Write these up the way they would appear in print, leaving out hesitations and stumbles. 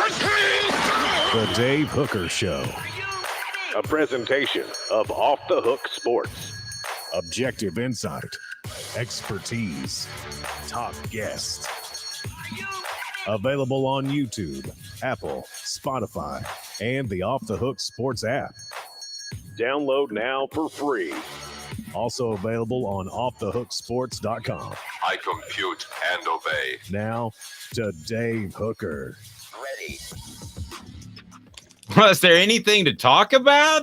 The Dave Hooker Show. A presentation of Off the Hook Sports. Objective insight, expertise, top guests. Available on YouTube, Apple, Spotify, and the Off the Hook Sports app. Download now for free. Also available on offthehooksports.com. I compute and obey. Now to Dave Hooker. Ready. Was there anything to talk about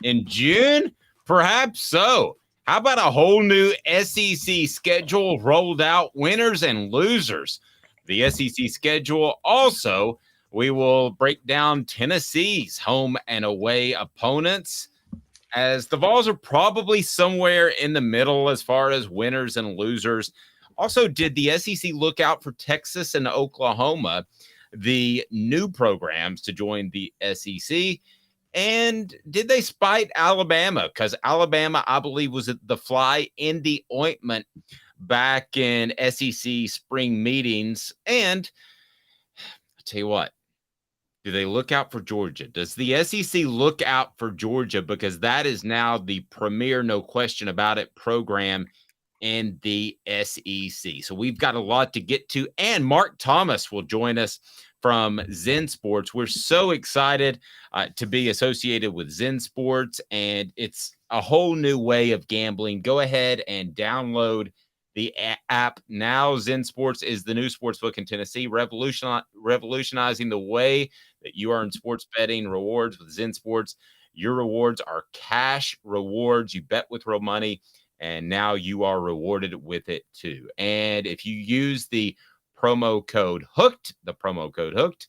in June? Perhaps so. How about a whole new SEC schedule rolled out, winners and losers? The SEC schedule also, we will break down Tennessee's home and away opponents, as the Vols are probably somewhere in the middle as far as winners and losers. Also, did the SEC look out for Texas and Oklahoma, the new programs to join the SEC? And did they spite Alabama? Because Alabama, I believe, was the fly in the ointment back in SEC spring meetings. And I'll tell you what, do they look out for Georgia? Does the SEC look out for Georgia? Because that is now the premier, no question about it, program in the SEC. So we've got a lot to get to. And Mark Thomas will join us from ZenSports. We're so excited to be associated with ZenSports, and it's a whole new way of gambling. Go ahead and download the app now. ZenSports is the new sportsbook in Tennessee, revolutionizing the way that you earn sports betting rewards with ZenSports. Your rewards are cash rewards. You bet with real money, and now you are rewarded with it too. And if you use the promo code HOOKED,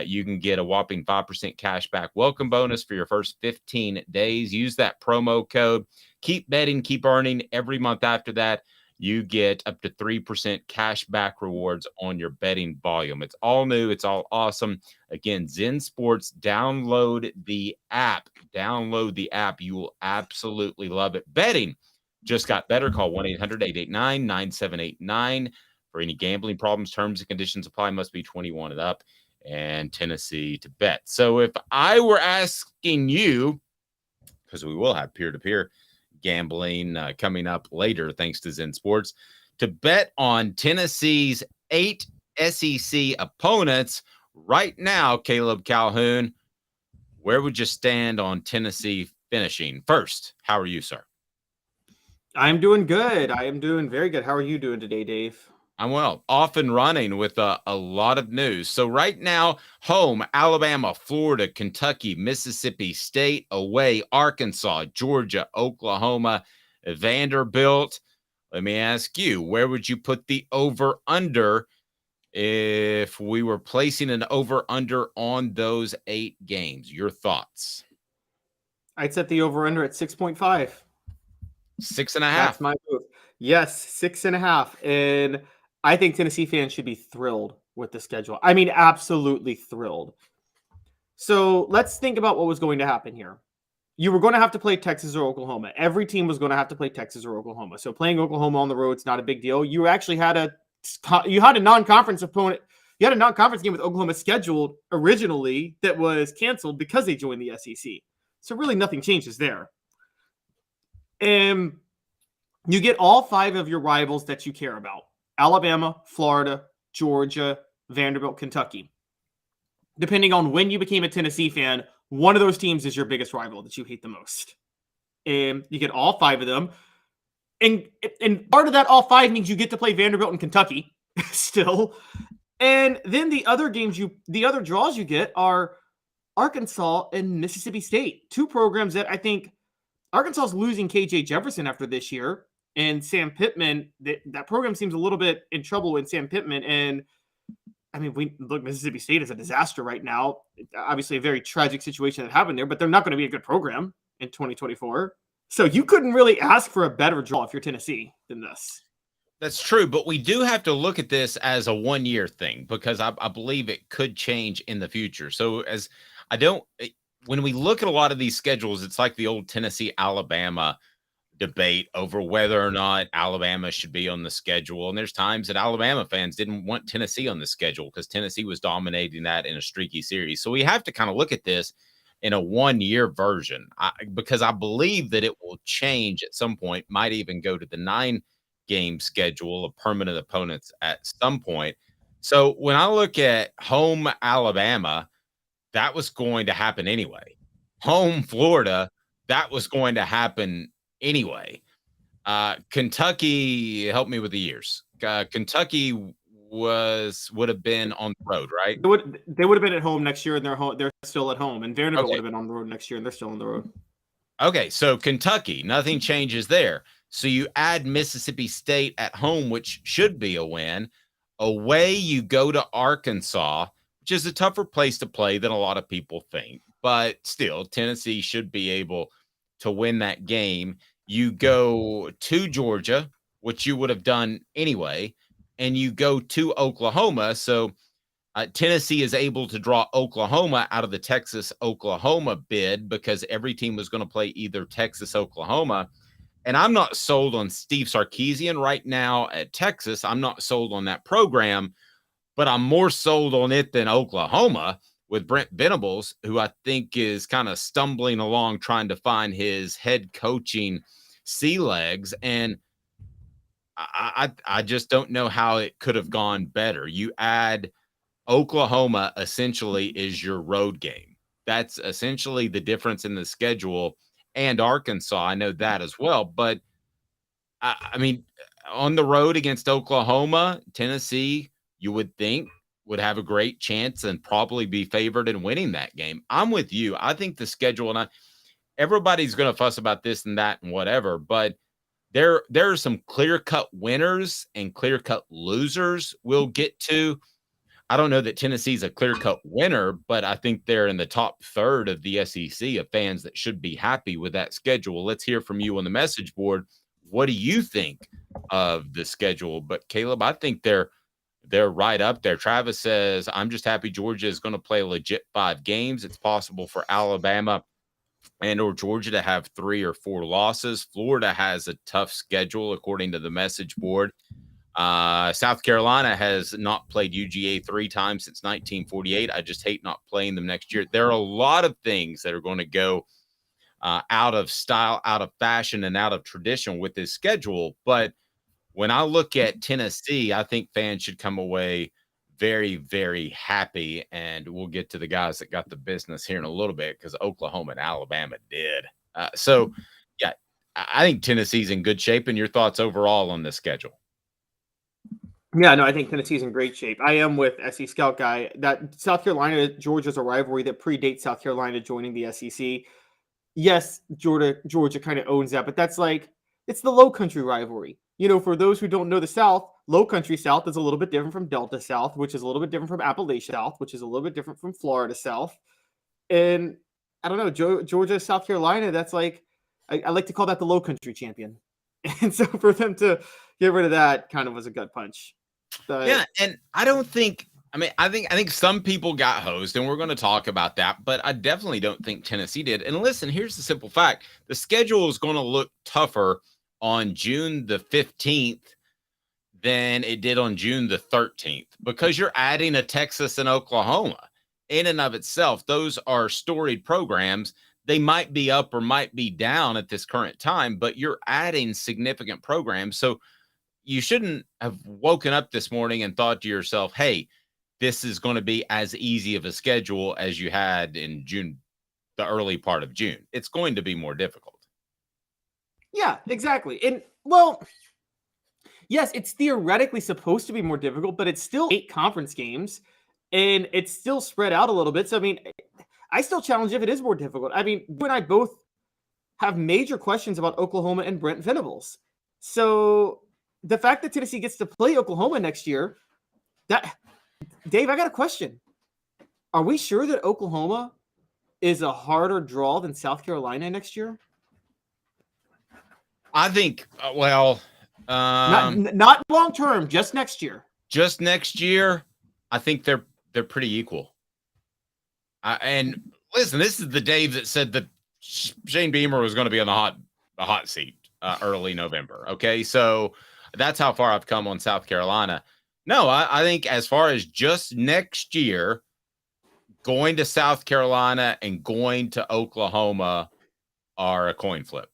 you can get a whopping 5% cash back welcome bonus for your first 15 days. Use that promo code. Keep betting, keep earning. Every month after that, you get up to 3% cash back rewards on your betting volume. It's all new. It's all awesome. Again, ZenSports, download the app. You will absolutely love it. Betting just got better. Call 1-800-889-9789 for any gambling problems. Terms and conditions apply. Must be 21 and up, and Tennessee to bet. So if I were asking you, because we will have peer-to-peer gambling coming up later, thanks to ZenSports, to bet on Tennessee's 8 SEC opponents right now, Caleb Calhoun, where would you stand on Tennessee finishing? First, how are you, sir? I'm doing good. I am doing very good. How are you doing today, Dave? I'm well, off and running with a lot of news. So right now, home, Alabama, Florida, Kentucky, Mississippi State, away, Arkansas, Georgia, Oklahoma, Vanderbilt. Let me ask you, where would you put the over-under if we were placing an over-under on those 8 games? Your thoughts? I'd set the over-under at 6.5. 6.5. That's my move. Yes, 6.5. And I think Tennessee fans should be thrilled with the schedule. I mean, absolutely thrilled. So let's think about what was going to happen here. You were going to have to play Texas or Oklahoma. Every team was going to have to play Texas or Oklahoma. So playing Oklahoma on the road is not a big deal. You actually had a non-conference opponent. You had a non-conference game with Oklahoma scheduled originally that was canceled because they joined the SEC. So really nothing changes there. And you get all 5 of your rivals that you care about. Alabama, Florida, Georgia, Vanderbilt, Kentucky. Depending on when you became a Tennessee fan, one of those teams is your biggest rival that you hate the most. And you get all 5 of them. And part of that, all 5 means you get to play Vanderbilt and Kentucky still. And then the other draws you get are Arkansas and Mississippi State. 2 programs that I think Arkansas is losing KJ Jefferson after this year. And Sam Pittman, that program seems a little bit in trouble with Sam Pittman. And I mean, Mississippi State is a disaster right now. Obviously, a very tragic situation that happened there, but they're not going to be a good program in 2024. So you couldn't really ask for a better draw if you're Tennessee than this. That's true, but we do have to look at this as a one-year thing because I believe it could change in the future. So when we look at a lot of these schedules, it's like the old Tennessee, Alabama debate over whether or not Alabama should be on the schedule. And there's times that Alabama fans didn't want Tennessee on the schedule because Tennessee was dominating that in a streaky series. So we have to kind of look at this in a 1-year version because I believe that it will change at some point, might even go to the 9-game schedule of permanent opponents at some point. So when I look at home Alabama, that was going to happen anyway. Home Florida, that was going to happen anyway. Kentucky, help me with the years. Kentucky would have been on the road, right? They would have been at home next year, and they're still at home. And Vanderbilt would have been on the road next year, and they're still on the road. Okay, so Kentucky, nothing changes there. So you add Mississippi State at home, which should be a win. Away, you go to Arkansas, which is a tougher place to play than a lot of people think. But still, Tennessee should be able to win that game. You go to Georgia, which you would have done anyway, and you go to Oklahoma. So Tennessee is able to draw Oklahoma out of the Texas-Oklahoma bid because every team was going to play either Texas-Oklahoma. And I'm not sold on Steve Sarkisian right now at Texas. I'm not sold on that program, but I'm more sold on it than Oklahoma with Brent Venables, who I think is kind of stumbling along trying to find his head coaching sea legs. And I just don't know how it could have gone better. You add Oklahoma essentially is your road game. That's essentially the difference in the schedule. And Arkansas, I know that as well. But, I mean, on the road against Oklahoma, Tennessee, you would think, would have a great chance and probably be favored in winning that game. I'm with you. I think the schedule, and everybody's going to fuss about this and that and whatever, but there are some clear-cut winners and clear-cut losers we'll get to. I don't know that Tennessee's a clear-cut winner, but I think they're in the top third of the SEC of fans that should be happy with that schedule. Let's hear from you on the message board. What do you think of the schedule? But Caleb, I think they're right up there. Travis says, I'm just happy Georgia is going to play legit 5 games. It's possible for Alabama and or Georgia to have 3 or 4 losses. Florida has a tough schedule, according to the message board. South Carolina has not played UGA 3 times since 1948. I just hate not playing them next year. There are a lot of things that are going to go out of style, out of fashion, and out of tradition with this schedule. But when I look at Tennessee, I think fans should come away very, very happy. And we'll get to the guys that got the business here in a little bit because Oklahoma and Alabama did. So, yeah, I think Tennessee's in good shape. And your thoughts overall on the schedule? Yeah, no, I think Tennessee's in great shape. I am with SC Scout Guy. That South Carolina, Georgia's a rivalry that predates South Carolina joining the SEC. Yes, Georgia kind of owns that, but that's like, it's the low country rivalry. You know, for those who don't know the South, low country South is a little bit different from Delta South, which is a little bit different from Appalachia South, which is a little bit different from Florida South. And I don't know, Georgia, South Carolina, that's like, I like to call that the low country champion. And so for them to get rid of that kind of was a gut punch. Yeah, and I don't think, I think some people got hosed, and we're going to talk about that, but I definitely don't think Tennessee did. And listen, here's the simple fact. The schedule is going to look tougher on June the 15th than it did on June the 13th because you're adding a Texas and Oklahoma. In and of itself, those are storied programs. They might be up or might be down at this current time, but you're adding significant programs. So you shouldn't have woken up this morning and thought to yourself, hey, this is going to be as easy of a schedule as you had in June, the early part of June. It's going to be more difficult. Yeah, exactly. And well, yes, it's theoretically supposed to be more difficult, but it's still 8 conference games and it's still spread out a little bit. So, I mean, I still challenge if it is more difficult. I mean, you and I both have major questions about Oklahoma and Brent Venables. So the fact that Tennessee gets to play Oklahoma next year, Dave, I got a question. Are we sure that Oklahoma is a harder draw than South Carolina next year? I think, not long term, just next year. Just next year, I think they're pretty equal. And listen, this is the Dave that said that Shane Beamer was going to be on the hot seat. early November. Okay, so that's how far I've come on South Carolina. No, I think as far as just next year, going to South Carolina and going to Oklahoma are a coin flip.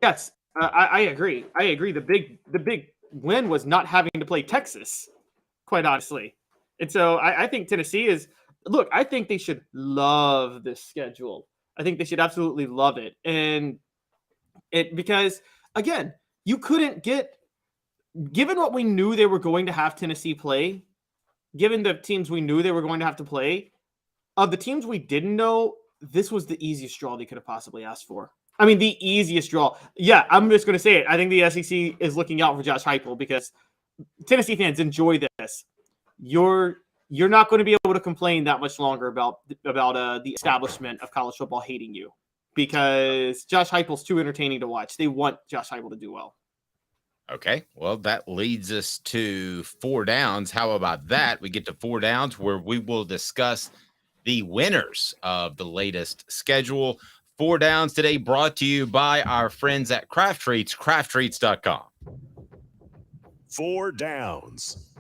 Yes, I agree. I agree. The big win was not having to play Texas, quite honestly. And so I think Tennessee is look, I think they should love this schedule. I think they should absolutely love it. And because again, you couldn't get given what we knew they were going to have Tennessee play, given the teams we knew they were going to have to play, of the teams we didn't know, this was the easiest draw they could have possibly asked for. I mean, the easiest draw. Yeah, I'm just going to say it. I think the SEC is looking out for Josh Heupel because Tennessee fans enjoy this. You're not going to be able to complain that much longer about the establishment of college football hating you because Josh Heupel's too entertaining to watch. They want Josh Heupel to do well. Okay, well, that leads us to 4 downs. How about that? We get to 4 downs where we will discuss the winners of the latest schedule. 4 downs today brought to you by our friends at Craft Treats, crafttreats.com. 4 downs.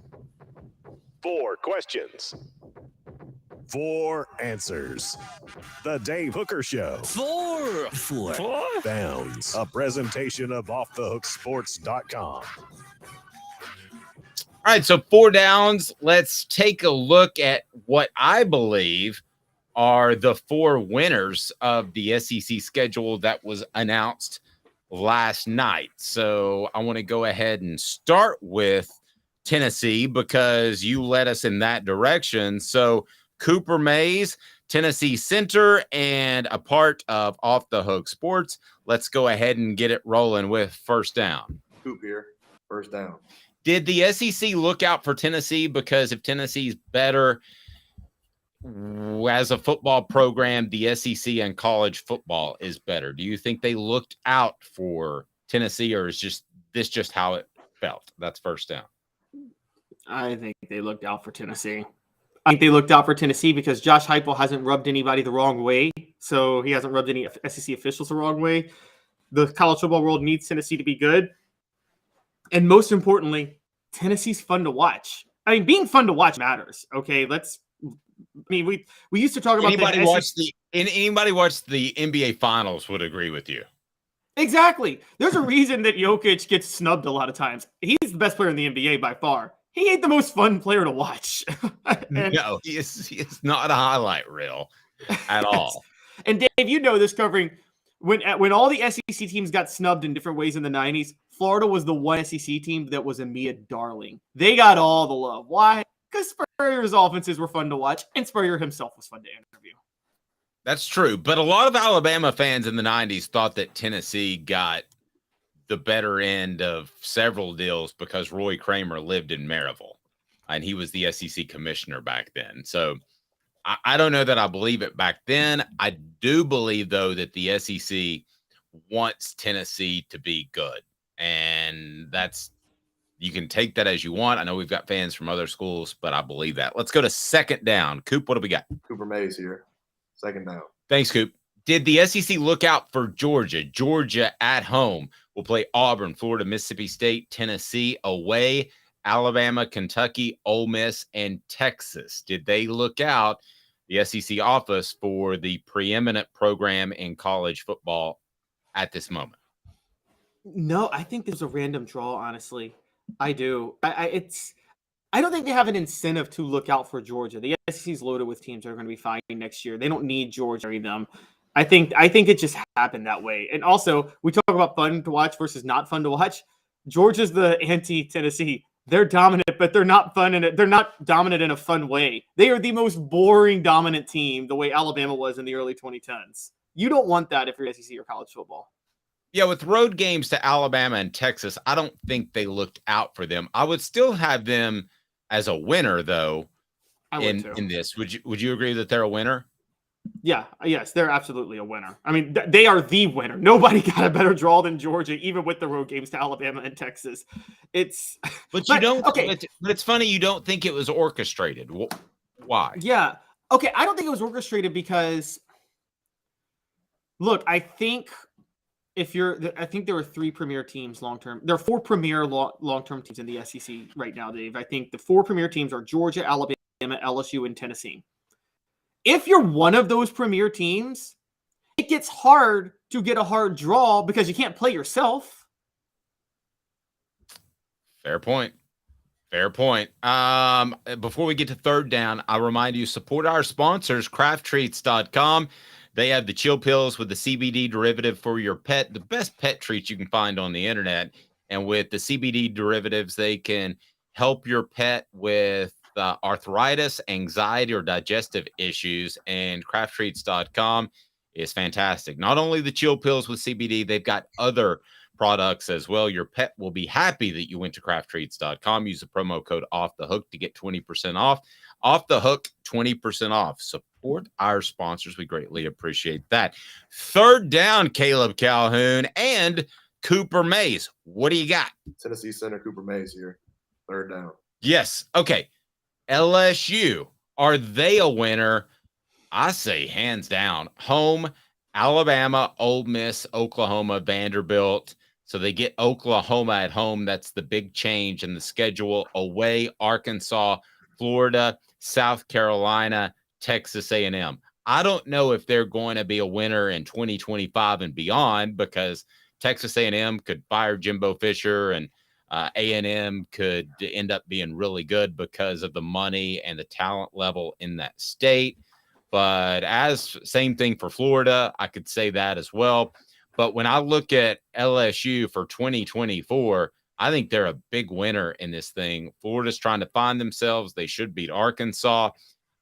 4 questions. 4 answers. The Dave Hooker Show. 4 downs. A presentation of offthehooksports.com. All right, so 4 downs. Let's take a look at what I believe are the 4 winners of the SEC schedule that was announced last night. So I want to go ahead and start with Tennessee because you led us in that direction. So Cooper Mays, Tennessee Center, and a part of Off the Hook Sports. Let's go ahead and get it rolling with first down. Coop here, first down. Did the SEC look out for Tennessee? Because if Tennessee's better as a football program, the SEC and college football is better. Do you think they looked out for Tennessee, or is this just how it felt? That's first down. I think they looked out for Tennessee. I think they looked out for Tennessee because Josh Heupel hasn't rubbed anybody the wrong way. So he hasn't rubbed any SEC officials the wrong way. The college football world needs Tennessee to be good. And most importantly, Tennessee's fun to watch. I mean, being fun to watch matters. Okay, we used to talk about anybody watch the NBA Finals would agree with you. Exactly. There's a reason that Jokic gets snubbed a lot of times. He's the best player in the NBA by far. He ain't the most fun player to watch. No, he is not a highlight reel at all. And Dave, you know this covering when all the SEC teams got snubbed in different ways in the 90s, Florida was the one SEC team that was a Mia darling. They got all the love. Why? Because Spurrier's offenses were fun to watch, and Spurrier himself was fun to interview. That's true. But a lot of Alabama fans in the 90s thought that Tennessee got the better end of several deals because Roy Kramer lived in Maryville and he was the SEC commissioner back then. So I don't know that I believe it back then. I do believe, though, that the SEC wants Tennessee to be good. And you can take that as you want. I know we've got fans from other schools, but I believe that. Let's go to second down. Coop, what do we got? Cooper Mays here, second down. Thanks, Coop. Did the SEC look out for Georgia? Georgia at home will play Auburn, Florida, Mississippi State, Tennessee away, Alabama, Kentucky, Ole Miss, and Texas. Did they look out, the SEC office, for the preeminent program in college football at this moment? No, I think this was a random draw, honestly. I do. I don't think they have an incentive to look out for Georgia. The SEC is loaded with teams that are going to be fine next year. They don't need Georgia to carry them. I think it just happened that way. And also, we talk about fun to watch versus not fun to watch. Georgia's the anti-Tennessee. They're dominant, but they're not fun, and they're not dominant in a fun way. They are the most boring dominant team, the way Alabama was in the early 2010s. You don't want that if you're SEC or college football. Yeah, with road games to Alabama and Texas, I don't think they looked out for them. I would still have them as a winner, though. In this, would you agree that they're a winner? Yeah, yes, they're absolutely a winner. I mean, they are the winner. Nobody got a better draw than Georgia, even with the road games to Alabama and Texas. But you don't. Okay, but it's funny you don't think it was orchestrated. Why? Yeah. Okay, I don't think it was orchestrated because, look, I think I think there are 3 premier teams long-term. There are 4 premier long-term teams in the SEC right now, Dave. I think the 4 premier teams are Georgia, Alabama, LSU, and Tennessee. If you're one of those premier teams, it gets hard to get a hard draw because you can't play yourself. Fair point. Fair point. Before we get to third down, I remind you, support our sponsors, crafttreats.com. They have the chill pills with the CBD derivative for your pet, the best pet treats you can find on the internet. And with the CBD derivatives, they can help your pet with arthritis, anxiety, or digestive issues. And crafttreats.com is fantastic. Not only the chill pills with CBD, they've got other products as well. Your pet will be happy that you went to crafttreats.com. Use the promo code OFFTHEHOOK to get 20% off. Off the Hook, 20% off. Support our sponsors. We greatly appreciate that. Third down, Caleb Calhoun and Cooper Mays. What do you got? Tennessee center Cooper Mays here. Third down. Yes. Okay. LSU, are they a winner? I say hands down. Home, Alabama, Ole Miss, Oklahoma, Vanderbilt. So they get Oklahoma at home. That's the big change in the schedule. Away, Arkansas, Florida, South Carolina, Texas A&M. I don't know if they're going to be a winner in 2025 and beyond, because Texas A&M could fire Jimbo Fisher, and A&M could end up being really good because of the money and the talent level in that state. But as same thing for Florida, I could say that as well. But when I look at LSU for 2024, I think they're a big winner in this thing. Florida's trying to find themselves. They should beat Arkansas.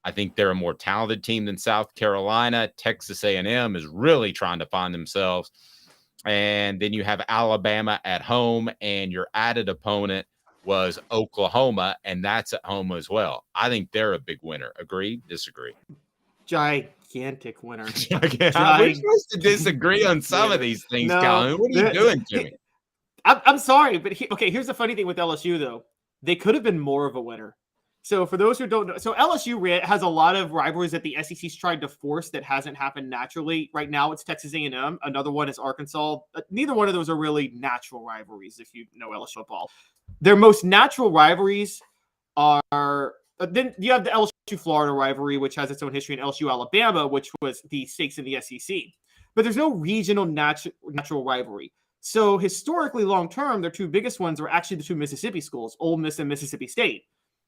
I think they're a more talented team than South Carolina. Texas A&M is really trying to find themselves. And then you have Alabama at home, and your added opponent was Oklahoma, and that's at home as well. I think they're a big winner. Agree? Disagree? Gigantic winner. We're supposed to disagree on some of these things, No, Calhoun. What are you doing to me? I'm sorry, but here's the funny thing with LSU, though. They could have been more of a winner. So for those who don't know, so LSU has a lot of rivalries that the SEC's tried to force that hasn't happened naturally. Right now, it's Texas A&M. Another one is Arkansas. Neither one of those are really natural rivalries, if you know LSU football. Their most natural rivalries are then you have the LSU Florida rivalry, which has its own history, and LSU Alabama, which was the stakes in the SEC. But there's no regional natural rivalry. So historically, long term, their 2 biggest ones are actually the 2 Mississippi schools, Ole Miss and Mississippi State.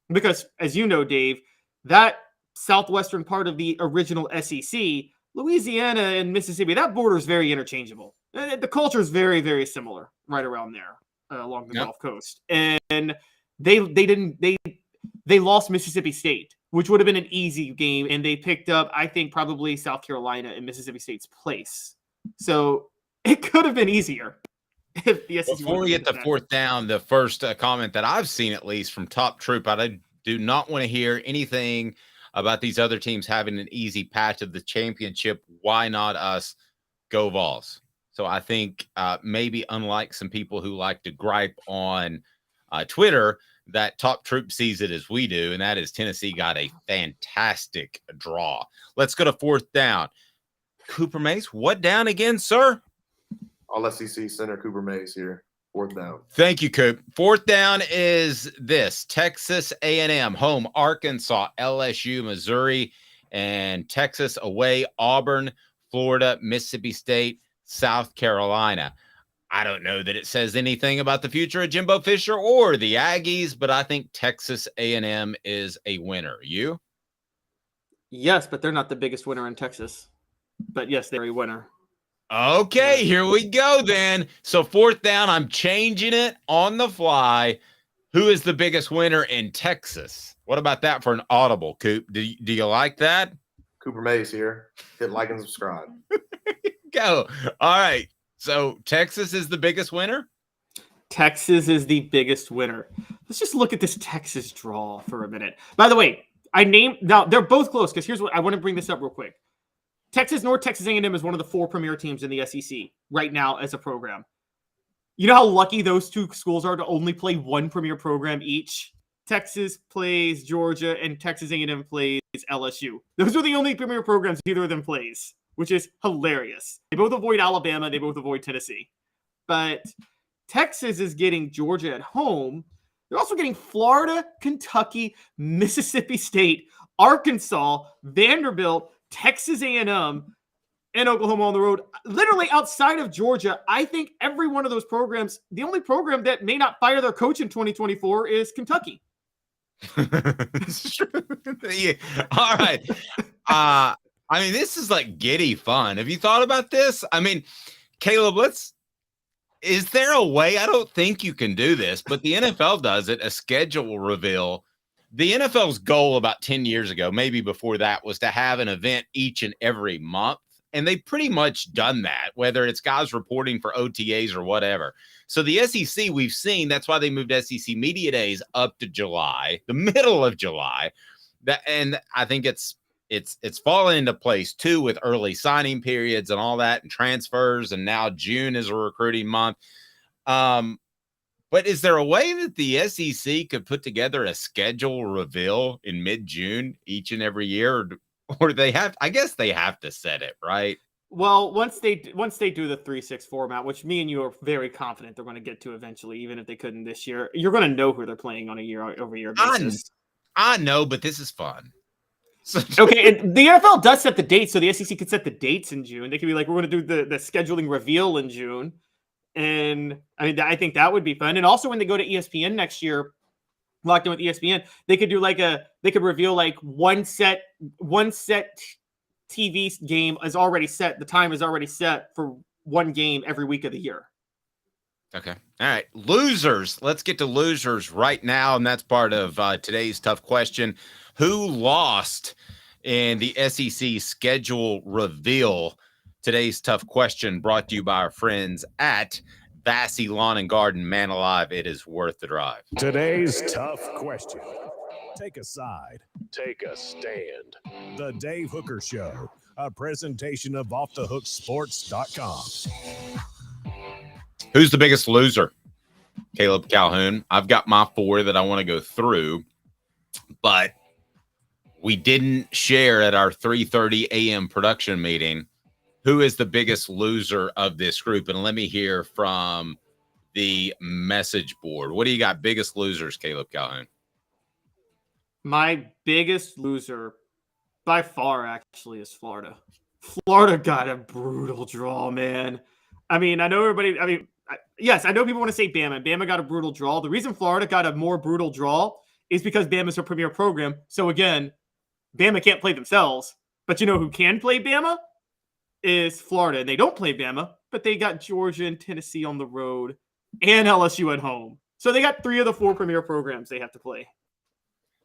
Because, as you know, Dave, that southwestern part of the original SEC, Louisiana and Mississippi, that border is very interchangeable. The culture is very, very similar right around there along the Gulf Coast. And they lost Mississippi State, which would have been an easy game, and they picked up, I think, probably South Carolina in Mississippi State's place. So it could have been easier. Before we get to fourth down, the first comment that I've seen, at least from Top Troop, I do not want to hear anything about these other teams having an easy patch of the championship. Why not us? Go Vols. So I think maybe unlike some people who like to gripe on Twitter, that Top Troop sees it as we do, and that is Tennessee got a fantastic draw. Let's go to fourth down. Cooper Mays, what down again, sir? All SEC center Cooper Mays here. Fourth down. Thank you, Coop. Fourth down is this: Texas A&M, home Arkansas, LSU, Missouri, and Texas away Auburn, Florida, Mississippi State, South Carolina. I don't know that it says anything about the future of Jimbo Fisher or the Aggies, but I think Texas A&M is a winner. You? Yes, but they're not the biggest winner in Texas. But yes, they're a winner. Okay, here we go then. So fourth down, I'm changing it on the fly. Who is the biggest winner in Texas? What about that for an audible, Coop? Do you like that? Cooper Mays here. Hit like and subscribe. Go. All right. So Texas is the biggest winner? Texas is the biggest winner. Let's just look at this Texas draw for a minute. By the way, now they're both close, because here's what I want to bring this up real quick. North Texas A&M is one of the 4 premier teams in the SEC right now as a program. You know how lucky those 2 schools are to only play 1 premier program each? Texas plays Georgia, and Texas A&M plays LSU. Those are the only premier programs either of them plays. which is hilarious. They both avoid Alabama. They both avoid Tennessee. But Texas is getting Georgia at home. They're also getting Florida, Kentucky, Mississippi State, Arkansas, Vanderbilt, Texas A&M, and Oklahoma on the road. Literally outside of Georgia, I think every one of those programs, the only program that may not fire their coach in 2024 is Kentucky. It's true. Yeah. All right. I mean, this is like giddy fun. Have you thought about this? I mean, Caleb, is there a way? I don't think you can do this, but the NFL does it, a schedule reveal. The NFL's goal about 10 years ago, maybe before that, was to have an event each and every month. And they've pretty much done that, whether it's guys reporting for OTAs or whatever. So the SEC, we've seen, that's why they moved SEC Media Days up to July, the middle of July. And I think it's fallen into place too with early signing periods and all that and transfers. And now June is a recruiting month. But is there a way that the SEC could put together a schedule reveal in mid-June each and every year? Or they have, I guess they have to set it, right? Well, once they do the 3-6 format, which me and you are very confident they're going to get to eventually, even if they couldn't this year, you're going to know who they're playing on a year-over-year basis. I know, but this is fun. Okay, and the NFL does set the dates, so the SEC could set the dates in June. They could be like, we're going to do the scheduling reveal in June. And I mean, I think that would be fun. And also when they go to ESPN next year, locked in with ESPN, they could do they could reveal like one set TV game is already set. The time is already set for one game every week of the year. Okay. All right. Losers. Let's get to losers right now. And that's part of today's tough question. Who lost in the SEC schedule reveal? Today's tough question brought to you by our friends at Vassy Lawn and Garden. Man alive, it is worth the drive. Today's tough question. Take a side. Take a stand. The Dave Hooker Show, a presentation of offthehooksports.com. Who's the biggest loser? Caleb Calhoun. I've got my 4 that I want to go through, but we didn't share at our 3:30 a.m. production meeting who is the biggest loser of this group. And let me hear from the message board. What do you got? Biggest losers, Caleb Calhoun? My biggest loser by far actually is Florida. Florida got a brutal draw, man. I mean, I know everybody, yes, I know people want to say Bama. Bama got a brutal draw. The reason Florida got a more brutal draw is because Bama's a premier program. So again, Bama can't play themselves. But you know who can play Bama? Is Florida. And they don't play Bama, but they got Georgia and Tennessee on the road and LSU at home. So they got 3 of the 4 premier programs they have to play.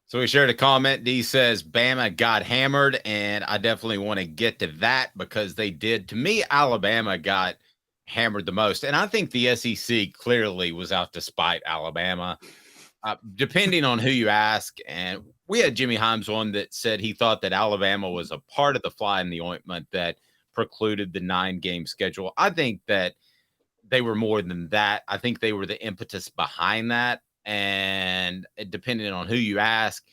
So we shared a comment. D says Bama got hammered, and I definitely want to get to that because they did. To me, Alabama got hammered the most, and I think the SEC clearly was out to spite Alabama, depending on who you ask. And we had Jimmy Himes on that said he thought that Alabama was a part of the fly in the ointment that precluded the 9-game schedule. I think that they were more than that. I think they were the impetus behind that. And depending on who you ask,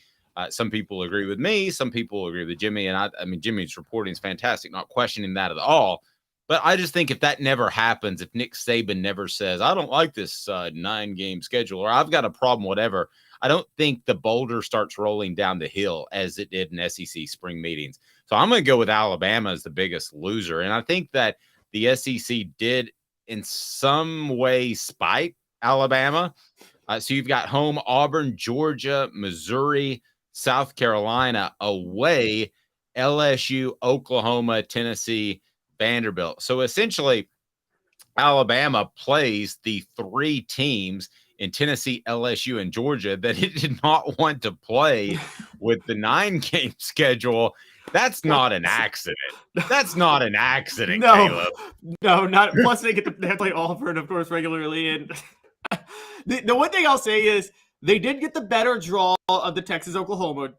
some people agree with me, some people agree with Jimmy. And I mean, Jimmy's reporting is fantastic, not questioning that at all. But I just think if that never happens, if Nick Saban never says, I don't like this 9-game schedule, or I've got a problem, whatever, I don't think the boulder starts rolling down the hill as it did in SEC spring meetings. So I'm going to go with Alabama as the biggest loser. And I think that the SEC did in some way spite Alabama. So you've got home Auburn, Georgia, Missouri, South Carolina, away LSU, Oklahoma, Tennessee, Vanderbilt. So essentially, Alabama plays the 3 teams in Tennessee, LSU, and Georgia that it did not want to play with the 9-game schedule. That's not an accident. That's not an accident, Caleb. No, not. Plus, they have to play Auburn, of course, regularly. And the one thing I'll say is they did get the better draw of the Texas-Oklahoma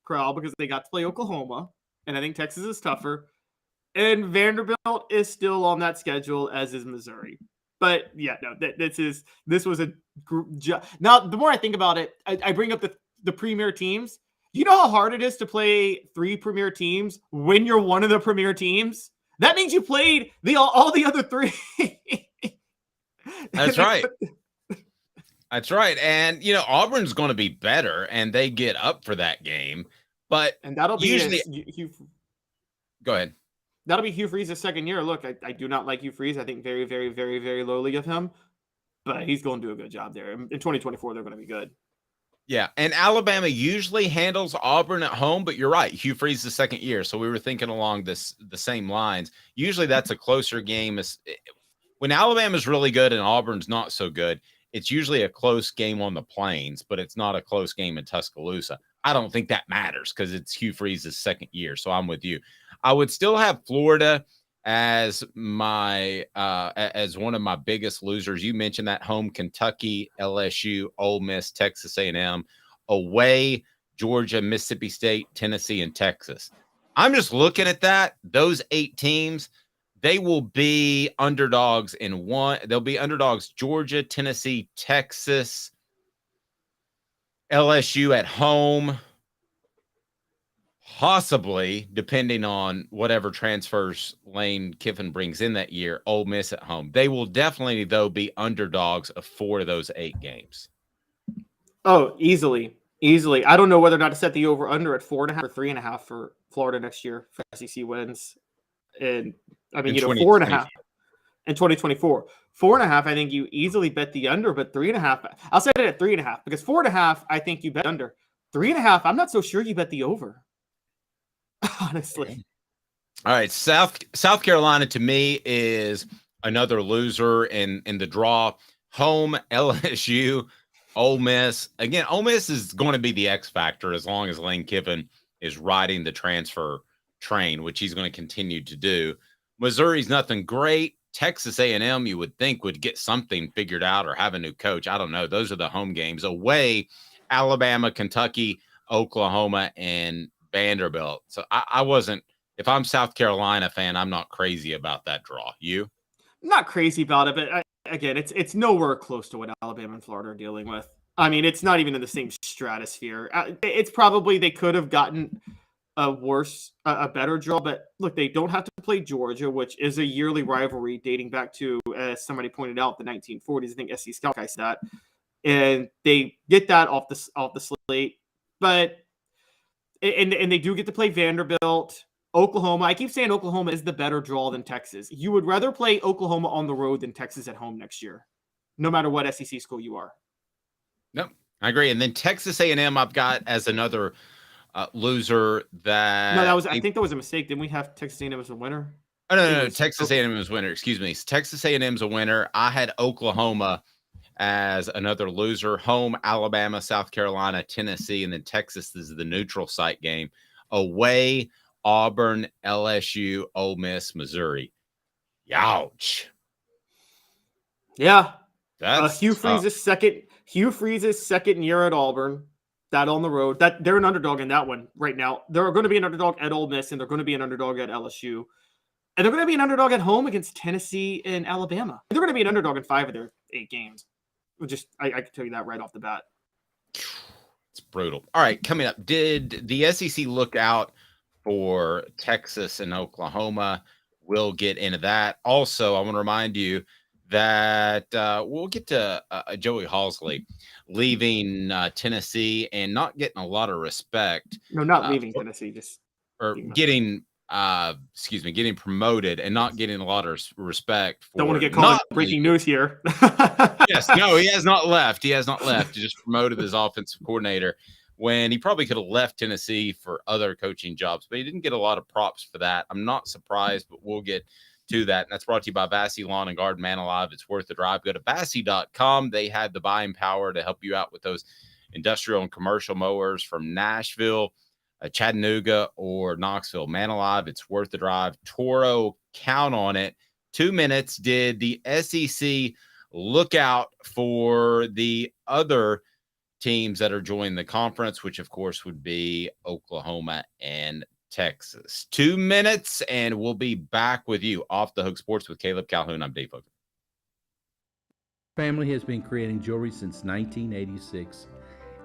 crowd because they got to play Oklahoma, and I think Texas is tougher. And Vanderbilt is still on that schedule, as is Missouri. But yeah, no, this was a group. Now, the more I think about it, I bring up the premier teams. You know how hard it is to play 3 premier teams when you're one of the premier teams? That means you played all the other three. That's right. That's right. And, Auburn's going to be better, and they get up for that game. But and that'll be usually go ahead. That'll be Hugh Freeze's second year. Look, I do not like Hugh Freeze. I think very, very, very, very lowly of him. But he's going to do a good job there. In 2024, they're going to be good. Yeah, and Alabama usually handles Auburn at home, but you're right. Hugh Freeze the second year, so we were thinking along the same lines. Usually that's a closer game. When Alabama's really good and Auburn's not so good, it's usually a close game on the plains, but it's not a close game in Tuscaloosa. I don't think that matters because it's Hugh Freeze's second year, so I'm with you. I would still have Florida as my as one of my biggest losers. You mentioned that home: Kentucky, LSU, Ole Miss, Texas A&M, away Georgia, Mississippi State, Tennessee, and Texas. I'm just looking at that. Those 8 teams, they will be underdogs in one. They'll be underdogs: Georgia, Tennessee, Texas, LSU at home. Possibly, depending on whatever transfers Lane Kiffin brings in that year, Ole Miss at home. They will definitely, though, be underdogs of 4 of those 8 games. Oh, easily. I don't know whether or not to set the over-under at 4.5 or 3.5 for Florida next year for SEC wins. And, 4.5 in 2024. 4.5, I think you easily bet the under, but 3.5, I'll set it at 3.5 because 4.5, I think you bet under. 3.5, I'm not so sure you bet the over. Honestly. All right. South Carolina to me is another loser in the draw. Home, LSU, Ole Miss. Again, Ole Miss is going to be the X factor as long as Lane Kiffin is riding the transfer train, which he's going to continue to do. Missouri's nothing great. Texas A&M, you would think, would get something figured out or have a new coach. I don't know. Those are the home games. Away, Alabama, Kentucky, Oklahoma, and Vanderbilt. So I wasn't, if I'm South Carolina fan, I'm not crazy about that draw. You? I'm not crazy about it, but again, it's nowhere close to what Alabama and Florida are dealing with. I mean, it's not even in the same stratosphere. It's probably they could have gotten a better draw, but look, they don't have to play Georgia, which is a yearly rivalry dating back to, as somebody pointed out, the 1940s. I think SC Scout guy said that, and they get that off the slate, but. And they do get to play Vanderbilt, Oklahoma. I keep saying Oklahoma is the better draw than Texas. You would rather play Oklahoma on the road than Texas at home next year, no matter what SEC school you are. No, I agree. And then Texas A&M I've got as another loser that... No, I think that was a mistake. Didn't we have Texas A&M as a winner? Oh, no. Texas A&M was a winner. Excuse me. Texas A&M's a winner. I had Oklahoma as another loser. Home, Alabama, South Carolina, Tennessee, and then Texas is the neutral site game. Away, Auburn, LSU, Ole Miss, Missouri. Youch. Yeah. That's Hugh Freeze's second year at Auburn. That on the road. That they're an underdog in that one right now. They're going to be an underdog at Ole Miss, and they're going to be an underdog at LSU. And they're going to be an underdog at home against Tennessee and Alabama. They're going to be an underdog in 5 of their 8 games. I can tell you that right off the bat. It's brutal. All right, coming up, did the SEC look out for Texas and Oklahoma? We'll get into that. Also, I want to remind you that we'll get to Joey Halzle leaving Tennessee and not getting a lot of respect. No, not leaving Tennessee, just getting getting promoted and not getting a lot of respect. Don't want to get called breaking news here. Yes, no, he has not left. He just promoted as offensive coordinator when he probably could have left Tennessee for other coaching jobs, but he didn't get a lot of props for that. I'm not surprised, but we'll get to that. And that's brought to you by Vassy Lawn and Garden. Man alive, it's worth the drive. Go to Vassy.com. They had the buying power to help you out with those industrial and commercial mowers from Nashville, Chattanooga, or Knoxville. Man alive, it's worth the drive. Toro, count on it. 2 minutes. Did the SEC look out for the other teams that are joining the conference, which of course would be Oklahoma and Texas? 2 minutes, and we'll be back with you. Off the Hook Sports with Caleb Calhoun. I'm Dave Hooker. Family has been creating jewelry since 1986.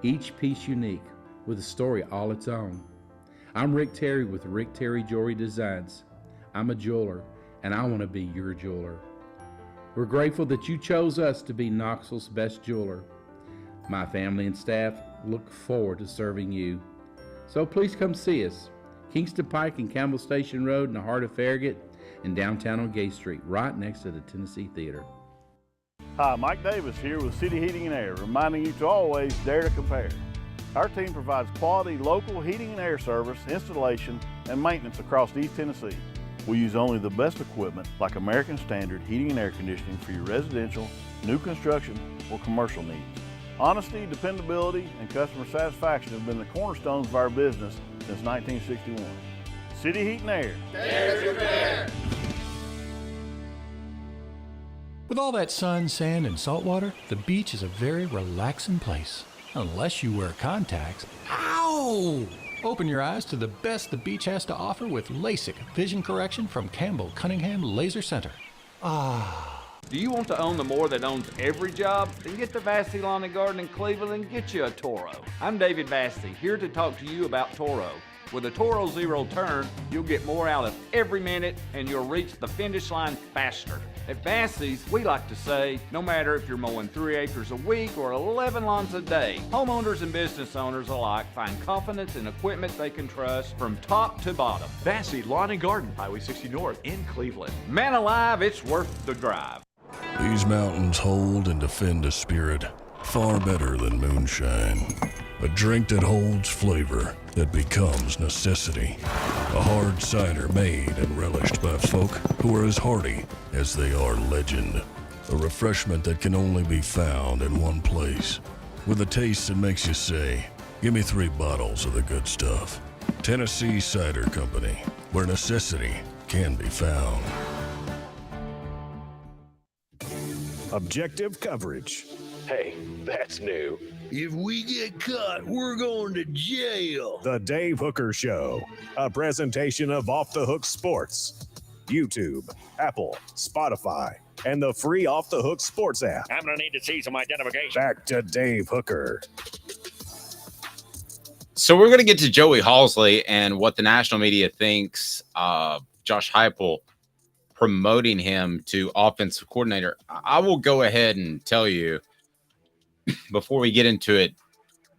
Each piece unique, with a story all its own. I'm Rick Terry with Rick Terry Jewelry Designs. I'm a jeweler, and I want to be your jeweler. We're grateful that you chose us to be Knoxville's best jeweler. My family and staff look forward to serving you. So please come see us. Kingston Pike and Campbell Station Road in the heart of Farragut and downtown on Gay Street, right next to the Tennessee Theater. Hi, Mike Davis here with City Heating and Air, reminding you to always dare to compare. Our team provides quality local heating and air service, installation, and maintenance across East Tennessee. We use only the best equipment like American Standard heating and air conditioning for your residential, new construction, or commercial needs. Honesty, dependability, and customer satisfaction have been the cornerstones of our business since 1961. City Heat and Air. Dare to compare. With all that sun, sand, and salt water, the beach is a very relaxing place. Unless you wear contacts. Ow! Open your eyes to the best the beach has to offer with LASIK vision correction from Campbell Cunningham Laser Center. Do you want to own the more that owns every job? Then get to Vassey Lawn and Garden in Cleveland and get you a Toro. I'm David Vassey, here to talk to you about Toro. With a Toro Zero Turn, you'll get more out of every minute and you'll reach the finish line faster. At Vassey's, we like to say, no matter if you're mowing 3 acres a week or 11 lawns a day, homeowners and business owners alike find confidence in equipment they can trust from top to bottom. Vassey Lawn and Garden, Highway 60 North in Cleveland. Man alive, it's worth the drive. These mountains hold and defend a spirit far better than moonshine. A drink that holds flavor, that becomes necessity. A hard cider made and relished by folk who are as hearty as they are legend. A refreshment that can only be found in one place. With a taste that makes you say, give me 3 bottles of the good stuff. Tennessee Cider Company, where necessity can be found. Objective coverage. Hey, that's new. If we get caught, we're going to jail. The Dave Hooker Show, a presentation of Off the Hook Sports. YouTube, Apple, Spotify, and the free Off the Hook Sports app. I'm going to need to see some identification. Back to Dave Hooker. So we're going to get to Joey Halzle and what the national media thinks of Josh Heupel promoting him to offensive coordinator. I will go ahead and tell you, before we get into it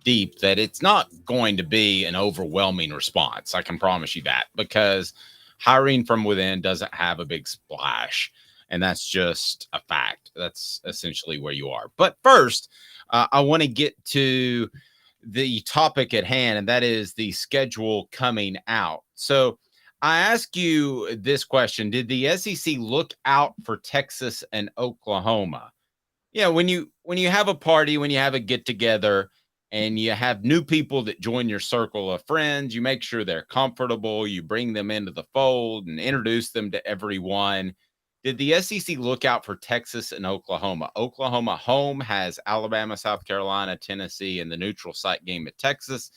deep, that it's not going to be an overwhelming response. I can promise you that, because hiring from within doesn't have a big splash, and that's just a fact. That's essentially where you are. But first, I want to get to the topic at hand, and that is the schedule coming out. So I ask you this question: did the SEC look out for Texas and Oklahoma? Yeah, when you have a party, when you have a get together and you have new people that join your circle of friends, you make sure they're comfortable, you bring them into the fold and introduce them to everyone. Did the SEC look out for Texas and Oklahoma? Oklahoma home has Alabama, South Carolina, Tennessee, and the neutral site game at Texas.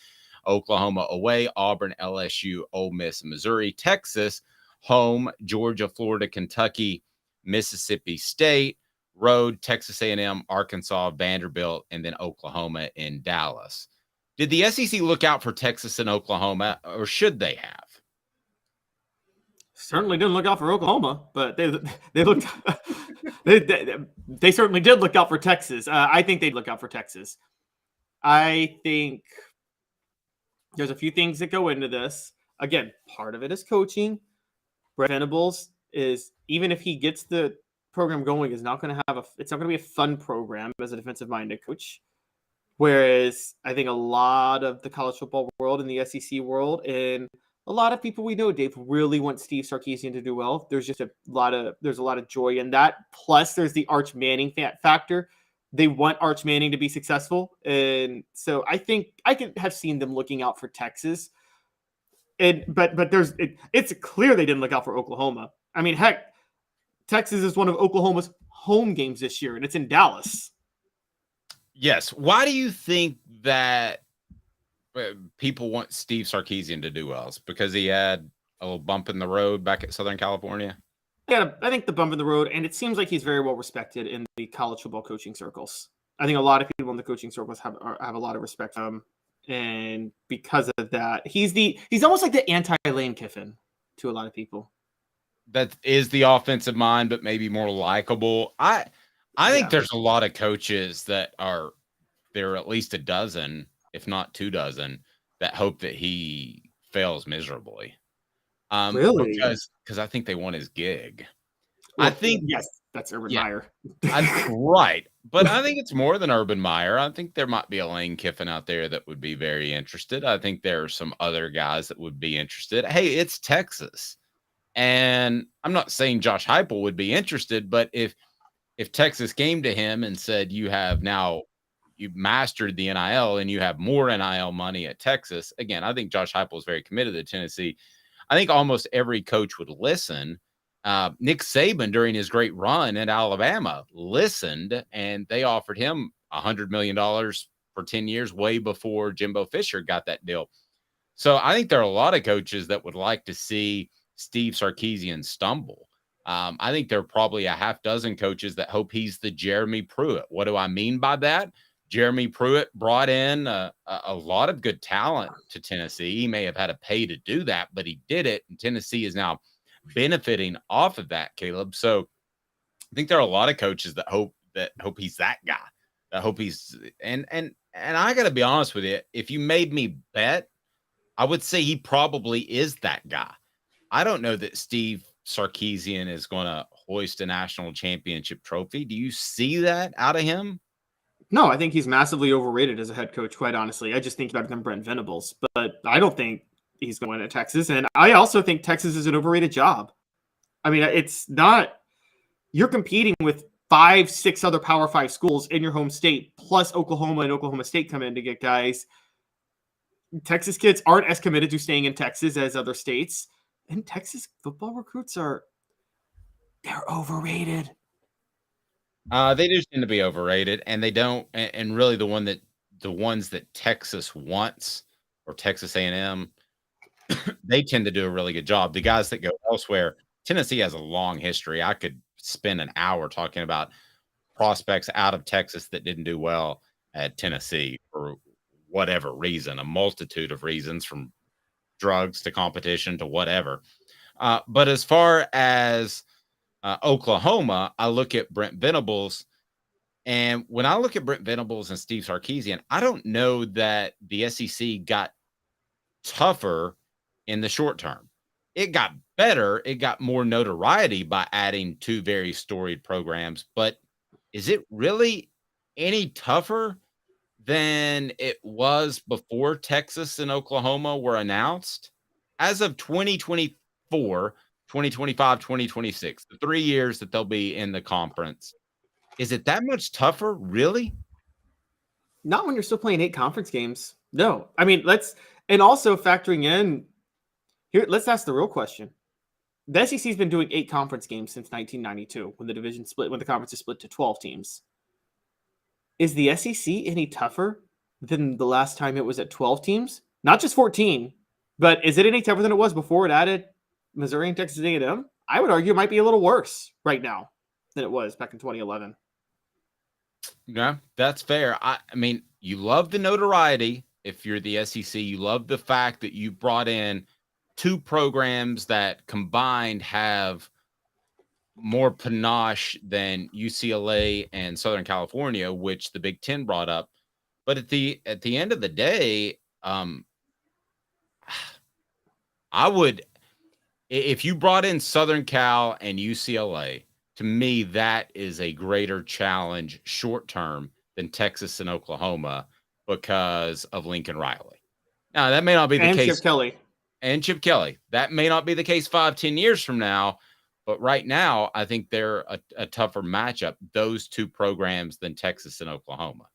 Oklahoma away, Auburn, LSU, Ole Miss, Missouri. Texas home, Georgia, Florida, Kentucky, Mississippi State. Road, Texas A&M, Arkansas, Vanderbilt, and then Oklahoma in Dallas. Did the SEC look out for Texas and Oklahoma, or should they have? Certainly didn't look out for Oklahoma, but they looked they certainly did look out for Texas. I think they'd look out for Texas. I think there's a few things that go into this. Again, part of it is coaching. Brett Venables is, even if he gets the program going, is not going to have it's not going to be a fun program as a defensive minded coach. Whereas I think a lot of the college football world and the SEC world and a lot of people we know, Dave, really want Steve Sarkisian to do well. There's just a lot of joy in that. Plus there's the Arch Manning factor. They want Arch Manning to be successful. And so I think I could have seen them looking out for Texas. But it's clear they didn't look out for Oklahoma. I mean, heck, Texas is one of Oklahoma's home games this year, and it's in Dallas. Yes. Why do you think that people want Steve Sarkisian to do well? It's because he had a little bump in the road back at Southern California? Yeah, I think the bump in the road, and it seems like he's very well respected in the college football coaching circles. I think a lot of people in the coaching circles have a lot of respect for him, and because of that, he's almost like the anti-Lane Kiffin to a lot of people. that is the offensive mind, but maybe more likable. I think there's a lot of coaches that are there are at least a dozen, if not 2 dozen, that hope that he fails miserably. Really? Because I think they want his gig. Well, I think yes, that's Urban Meyer. right. But I think it's more than Urban Meyer. I think there might be a Lane Kiffin out there that would be very interested. I think there are some other guys that would be interested. Hey, it's Texas. And I'm not saying Josh Heupel would be interested, but if Texas came to him and said, you've mastered the NIL and you have more NIL money at Texas, again, I think Josh Heupel is very committed to Tennessee. I think almost every coach would listen. Nick Saban, during his great run at Alabama, listened, and they offered him $100 million for 10 years, way before Jimbo Fisher got that deal. So I think there are a lot of coaches that would like to see Steve Sarkisian stumble. I think there are probably a half dozen coaches that hope he's the Jeremy Pruitt. What do I mean by that? Jeremy Pruitt brought in a lot of good talent to Tennessee. He may have had to pay to do that, but he did it, and Tennessee is now benefiting off of that, Caleb. So I think there are a lot of coaches that hope he's that guy. That hope he's and I got to be honest with you. If you made me bet, I would say he probably is that guy. I don't know that Steve Sarkisian is going to hoist a national championship trophy. Do you see that out of him? No, I think he's massively overrated as a head coach, quite honestly. I just think better than Brent Venables, but I don't think he's going to Texas. And I also think Texas is an overrated job. I mean, it's not, you're competing with 5-6 other Power 5 schools in your home state, plus Oklahoma and Oklahoma State come in to get guys. Texas kids aren't as committed to staying in Texas as other states. And Texas football recruits they're overrated. They do tend to be overrated, and they don't. And really, the ones that Texas wants, or Texas A&M, they tend to do a really good job. The guys that go elsewhere, Tennessee has a long history. I could spend an hour talking about prospects out of Texas that didn't do well at Tennessee for whatever reason, a multitude of reasons, from drugs to competition to whatever. But as far as Oklahoma, I look at Brent Venables, and when I look at Brent Venables and Steve Sarkisian, I don't know that the SEC got tougher in the short term. It got better. It got more notoriety by adding 2 very storied programs. But is it really any tougher than it was before Texas and Oklahoma were announced? As of 2024, 2025, 2026, the 3 years that they'll be in the conference, is it that much tougher, really? Not when you're still playing 8 conference games. No. I mean, and also factoring in here, let's ask the real question. The SEC's been doing 8 conference games since 1992, when the conference is split to 12 teams. Is the SEC any tougher than the last time it was at 12 teams? Not just 14, but is it any tougher than it was before it added Missouri and Texas A&M? I would argue it might be a little worse right now than it was back in 2011. Yeah, that's fair. I mean, you love the notoriety. If you're the SEC, you love the fact that you brought in 2 programs that combined have more panache than UCLA and Southern California, which the Big Ten brought up. But at the end of the day, I would, if you brought in Southern Cal and UCLA, to me, that is a greater challenge short term than Texas and Oklahoma because of Lincoln Riley. Now, that may not be the case. Chip Kelly. That may not be the case 5-10 years from now. But right now, I think they're a tougher matchup, those 2 programs, than Texas and Oklahoma.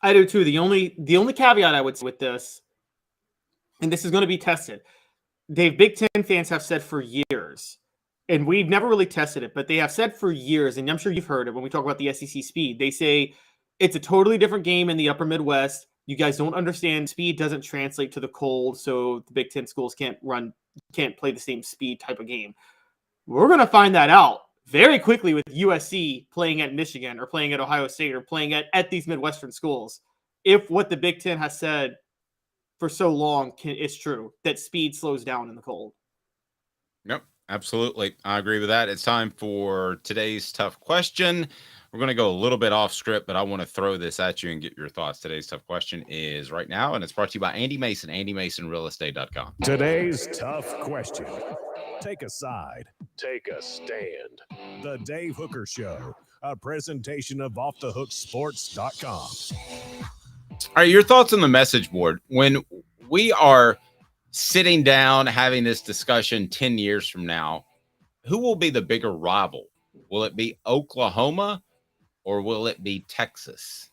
I do too. The only caveat I would say with this, and this is going to be tested, Big Ten fans have said for years, and we've never really tested it, but they have said for years, and I'm sure you've heard it when we talk about the SEC speed, they say it's a totally different game in the upper Midwest. You guys don't understand. Speed doesn't translate to the cold, so the Big Ten schools can't play the same speed type of game. We're going to find that out very quickly with USC playing at Michigan or playing at Ohio State or playing at these Midwestern schools. If what the Big Ten has said for so long is true, that speed slows down in the cold. Yep. Absolutely. I agree with that. It's time for today's tough question. We're going to go a little bit off script, but I want to throw this at you and get your thoughts. Today's tough question is right now, and it's brought to you by Andy Mason, AndyMasonRealEstate.com. Today's tough question. Take a side. Take a stand. The Dave Hooker Show, a presentation of OffTheHookSports.com. All right, your thoughts on the message board. When we are sitting down having this discussion 10 years from now, who will be the bigger rival? Will it be Oklahoma or will it be Texas?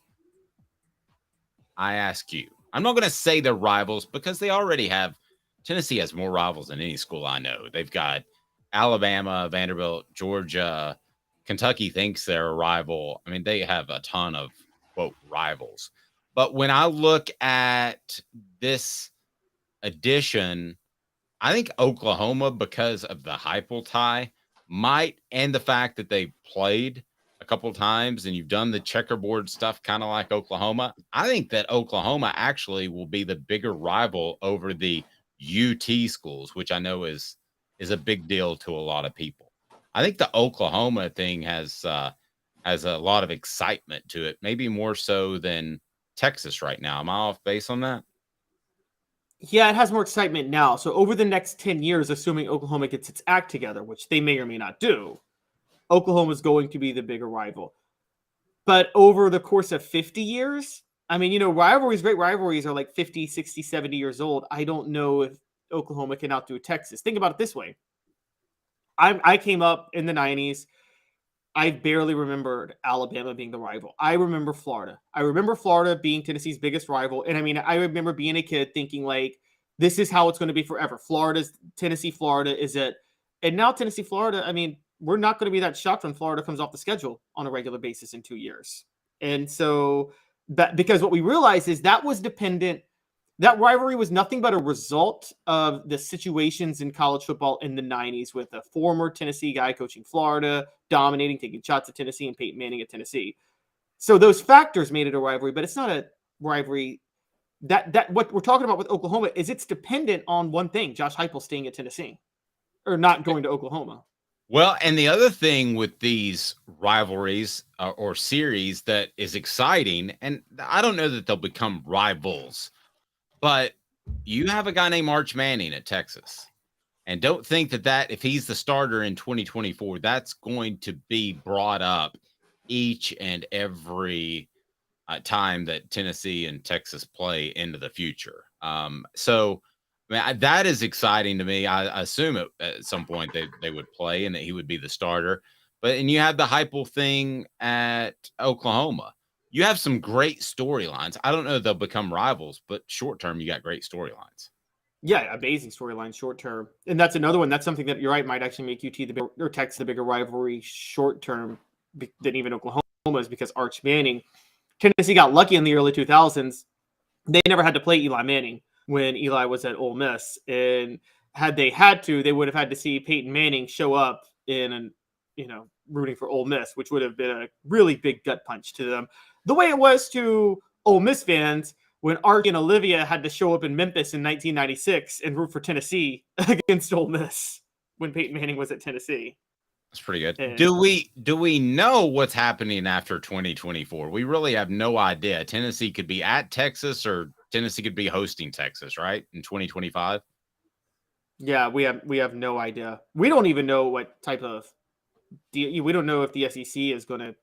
I ask you. I'm not going to say they're rivals because they already have. Tennessee has more rivals than any school I know. They've got Alabama, Vanderbilt, Georgia. Kentucky thinks they're a rival. I mean, they have a ton of, quote, rivals. But when I look at this edition, I think Oklahoma, because of the Heupel tie, might, and the fact that they played a couple times and you've done the checkerboard stuff kind of like Oklahoma, I think that Oklahoma actually will be the bigger rival over the UT schools, which I know is a big deal to a lot of people. I think the Oklahoma thing has a lot of excitement to it, maybe more so than Texas right now. Am I off base on that? Yeah, it has more excitement now. So over the next 10 years, assuming Oklahoma gets its act together, which they may or may not do, Oklahoma is going to be the bigger rival. But over the course of 50 years, I mean, rivalries, great rivalries are like 50, 60, 70 years old. I don't know if Oklahoma can outdo Texas. Think about it this way. I came up in the 90s. I barely remembered Alabama being the rival. I remember Florida. I remember Florida being Tennessee's biggest rival. And I mean, I remember being a kid thinking like, this is how it's going to be forever. Tennessee, Florida is it. And now Tennessee, Florida, I mean, we're not going to be that shocked when Florida comes off the schedule on a regular basis in 2 years. And so because what we realized is that rivalry was nothing but a result of the situations in college football in the 90s with a former Tennessee guy coaching Florida, dominating, taking shots at Tennessee, and Peyton Manning at Tennessee. So those factors made it a rivalry, but it's not a rivalry. That what we're talking about with Oklahoma is it's dependent on one thing, Josh Heupel staying at Tennessee or not going to Oklahoma. Well, and the other thing with these rivalries or series that is exciting, and I don't know that they'll become rivals, but you have a guy named Arch Manning at Texas. And don't think that if he's the starter in 2024, that's going to be brought up each and every time that Tennessee and Texas play into the future. So I mean, that is exciting to me. I assume at some point they would play and that he would be the starter. And you have the Heupel thing at Oklahoma. You have some great storylines. I don't know if they'll become rivals, but short term, you got great storylines. Yeah, amazing storyline short term. And that's another one. That's something that you're right might actually make UT or Texas the bigger rivalry short term than even Oklahoma is because Arch Manning. Tennessee got lucky in the early 2000s. They never had to play Eli Manning when Eli was at Ole Miss. And had they had to, they would have had to see Peyton Manning show up in rooting for Ole Miss, which would have been a really big gut punch to them. The way it was to Ole Miss fans when Arch and Olivia had to show up in Memphis in 1996 and root for Tennessee against Ole Miss when Peyton Manning was at Tennessee. That's pretty good. And do we know what's happening after 2024? We really have no idea. Tennessee could be at Texas or Tennessee could be hosting Texas, right? In 2025? Yeah, we have no idea. We don't even know what type of we don't know if the SEC is going to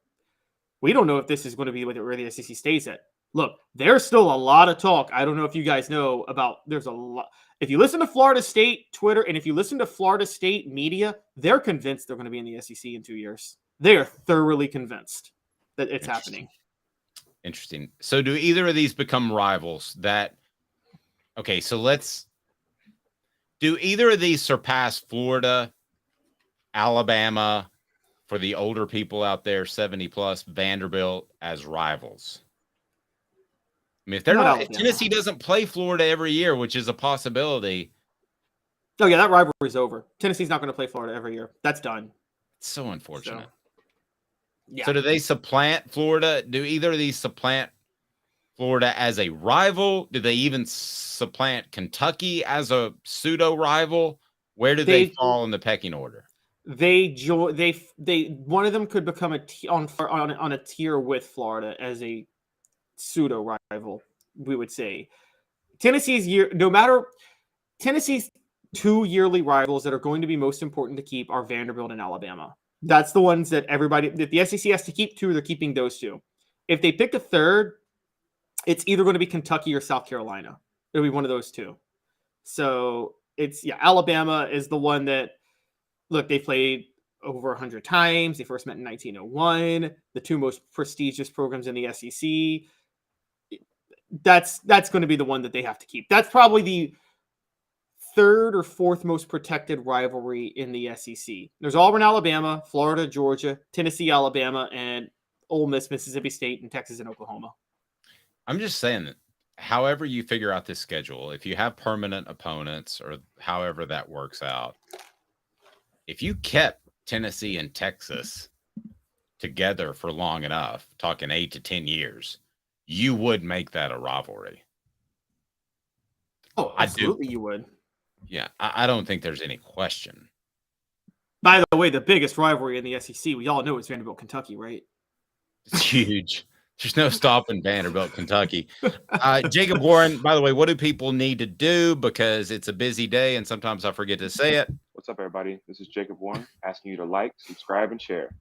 we don't know if this is going to be where the SEC stays at. Look, there's still a lot of talk. I don't know if you guys know about there's a lot. If you listen to Florida State Twitter and if you listen to Florida State media, they're convinced they're going to be in the SEC in 2 years. They are thoroughly convinced that it's happening. Interesting. So do either of these become rivals do either of these surpass Florida, Alabama, for the older people out there, 70 plus, Vanderbilt as rivals? I mean, if Tennessee doesn't play Florida every year, which is a possibility. Oh yeah, that rivalry's over. Tennessee's not going to play Florida every year. That's done. It's so unfortunate. Yeah. So do they supplant Florida? Do either of these supplant Florida as a rival? Do they even supplant Kentucky as a pseudo rival? Where do they fall in the pecking order? They one of them could become on a tier with Florida as a pseudo rival, we would say. Tennessee's two yearly rivals that are going to be most important to keep are Vanderbilt and Alabama. That's the ones that the SEC has to keep. They're keeping those two. If they pick a third, it's either going to be Kentucky or South Carolina. It'll be one of those two. So Alabama is the one that, look, they played over 100 times. They first met in 1901. The two most prestigious programs in the SEC. That's going to be the one that they have to keep. That's probably the third or fourth most protected rivalry in the SEC. There's Auburn, Alabama, Florida, Georgia, Tennessee, Alabama, and Ole Miss, Mississippi State, and Texas and Oklahoma. I'm just saying that however you figure out this schedule, if you have permanent opponents or however that works out, if you kept Tennessee and Texas together for long enough, talking 8 to 10 years, you would make that a rivalry. Oh, absolutely you would. Yeah, I don't think there's any question. By the way, the biggest rivalry in the SEC, we all know, is Vanderbilt, Kentucky, right? It's huge. There's no stopping Vanderbilt, Kentucky. Jacob Warren, by the way, what do people need to do? Because it's a busy day and sometimes I forget to say it. What's up, everybody? This is Jacob Warren asking you to like, subscribe, and share.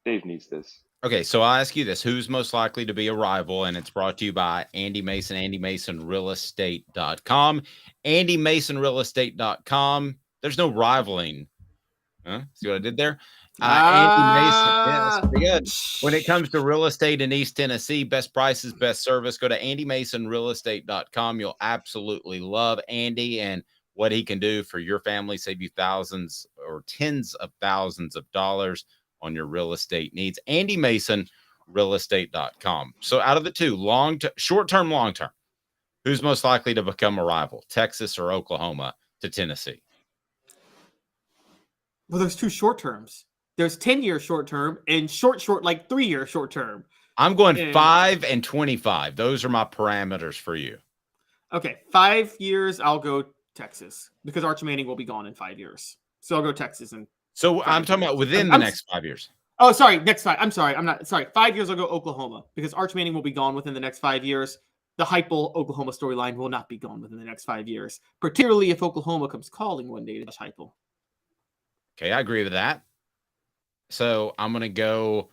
Dave needs this. Okay, so I'll ask you this. Who's most likely to be a rival? And it's brought to you by Andy Mason, AndyMasonRealEstate.com. AndyMasonRealEstate.com. There's no rivaling. Huh? See what I did there? Andy Mason. Yeah, that's pretty good. When it comes to real estate in East Tennessee, best prices, best service, go to AndyMasonRealEstate.com. You'll absolutely love Andy and what he can do for your family, save you thousands or tens of thousands of dollars on your real estate needs. AndyMasonRealEstate.com. So out of the two, short-term, long-term, who's most likely to become a rival, Texas or Oklahoma to Tennessee? Well, there's two short terms. There's 10-year short term and short, like 3-year short term. I'm going 5 and 25. Those are my parameters for you. Okay, 5 years, I'll go Texas because Arch Manning will be gone in 5 years. So I'll go Texas. So I'm talking about within the next 5 years. Oh, sorry. Next 5. I'm sorry. 5 years, I'll go Oklahoma because Arch Manning will be gone within the next 5 years. The Heupel Oklahoma storyline will not be gone within the next 5 years, particularly if Oklahoma comes calling one day to Heupel. Okay, I agree with that. So I'm going to go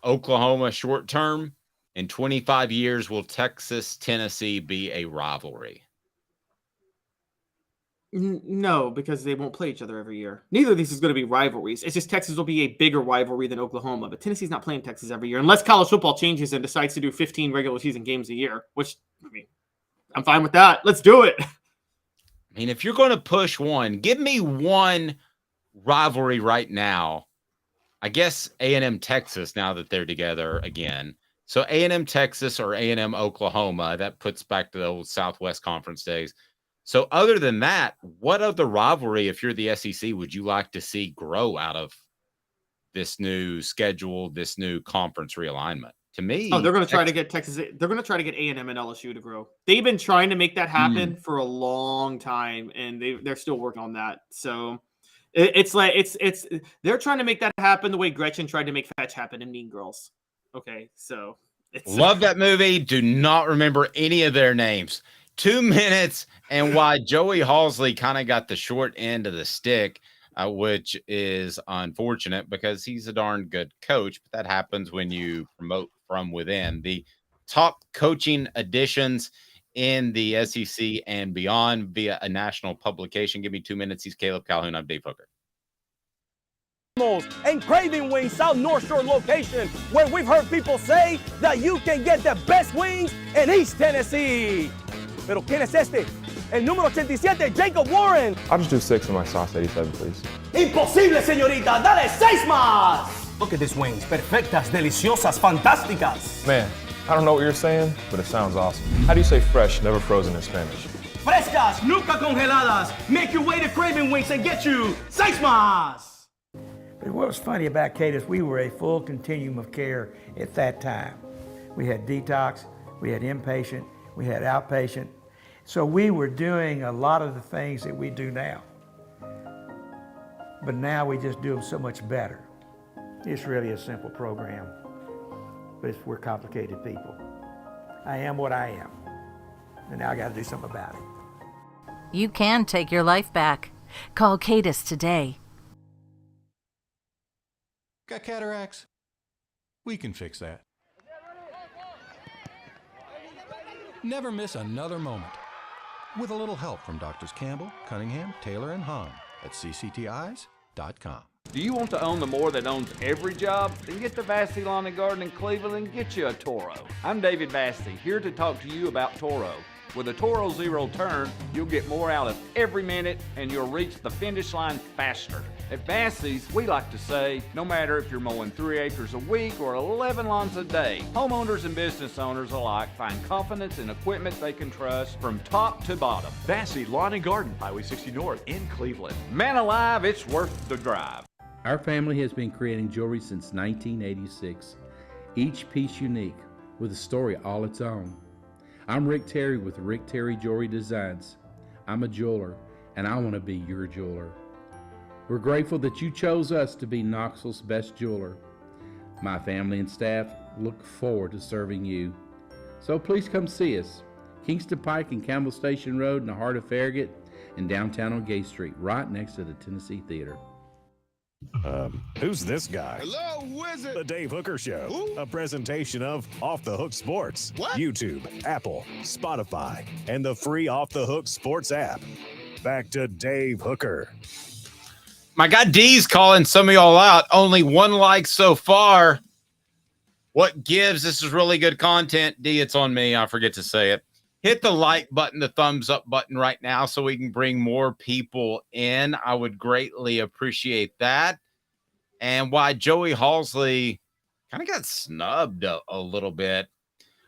Oklahoma short term. In 25 years, will Texas, Tennessee be a rivalry? No, because they won't play each other every year. Neither of these is going to be rivalries. It's just Texas will be a bigger rivalry than Oklahoma, but Tennessee's not playing Texas every year unless college football changes and decides to do 15 regular season games a year, which, I mean, I'm fine with that. Let's do it. I mean, if you're going to push one, give me one rivalry right now. I guess A&M Texas, now that they're together again. So A&M Texas or A&M Oklahoma, that puts back to the old Southwest Conference days. So other than that, what other rivalry, if you're the SEC, would you like to see grow out of this new schedule, this new conference realignment? To me, they're going to try to get Texas. They're going to try to get A&M and LSU to grow. They've been trying to make that happen for a long time, and they're still working on that. So it's like they're trying to make that happen the way Gretchen tried to make Fetch happen in Mean Girls. Okay, so love that movie. Do not remember any of their names. 2 minutes, and why Joey Halzle kind of got the short end of the stick, which is unfortunate because he's a darn good coach, but that happens when you promote from within. The top coaching additions in the SEC and beyond via a national publication. Give me 2 minutes. He's Caleb Calhoun. I'm Dave Hooker. And Craving Wings South North Shore location, where we've heard people say that you can get the best wings in East Tennessee. Pero ¿quién es este? El número 87, Jacob Warren. I'll just do 6 of my sauce 87, please. Imposible, señorita. Dale 6 más. Look at these wings. Perfectas, deliciosas, fantásticas. Man, I don't know what you're saying, but it sounds awesome. How do you say fresh, never frozen in Spanish? Frescas, nunca congeladas. Make your way to Craving Wings and get you 6 más. But what was funny about Kate is we were a full continuum of care at that time. We had detox, we had inpatient, we had outpatient. So we were doing a lot of the things that we do now. but now we just do them so much better. It's really a simple program, but we're complicated people. I am what I am, and now I got to do something about it. You can take your life back. Call Cadis today. Got cataracts? We can fix that. Never miss another moment. With a little help from Doctors Campbell, Cunningham, Taylor, and Hahn at cctis.com. Do you want to own the more that owns every job? Then get to Vassey Lawn and Garden in Cleveland and get you a Toro. I'm David Vassey, here to talk to you about Toro. With a Toro Zero Turn, you'll get more out of every minute and you'll reach the finish line faster. At Vassey's, we like to say, no matter if you're mowing 3 acres a week or 11 lawns a day, homeowners and business owners alike find confidence in equipment they can trust from top to bottom. Vassey Lawn and Garden, Highway 60 North in Cleveland. Man alive, it's worth the drive. Our family has been creating jewelry since 1986, each piece unique with a story all its own. I'm Rick Terry with Rick Terry Jewelry Designs. I'm a jeweler, and I want to be your jeweler. We're grateful that you chose us to be Knoxville's best jeweler. My family and staff look forward to serving you. So please come see us. Kingston Pike and Campbell Station Road in the heart of Farragut and downtown on Gay Street, right next to the Tennessee Theater. Who's this guy? Hello, wizard. The Dave Hooker Show, Who? a presentation of Off the Hook Sports, What? YouTube, Apple, Spotify, and the free Off the Hook Sports app. Back to Dave Hooker. My guy D's calling some of y'all out. Only 1 like so far. What gives? This is really good content. D, it's on me. I forget to say it. Hit the like button, the thumbs up button right now so we can bring more people in. I would greatly appreciate that. And why Joey Halzle kind of got snubbed a little bit.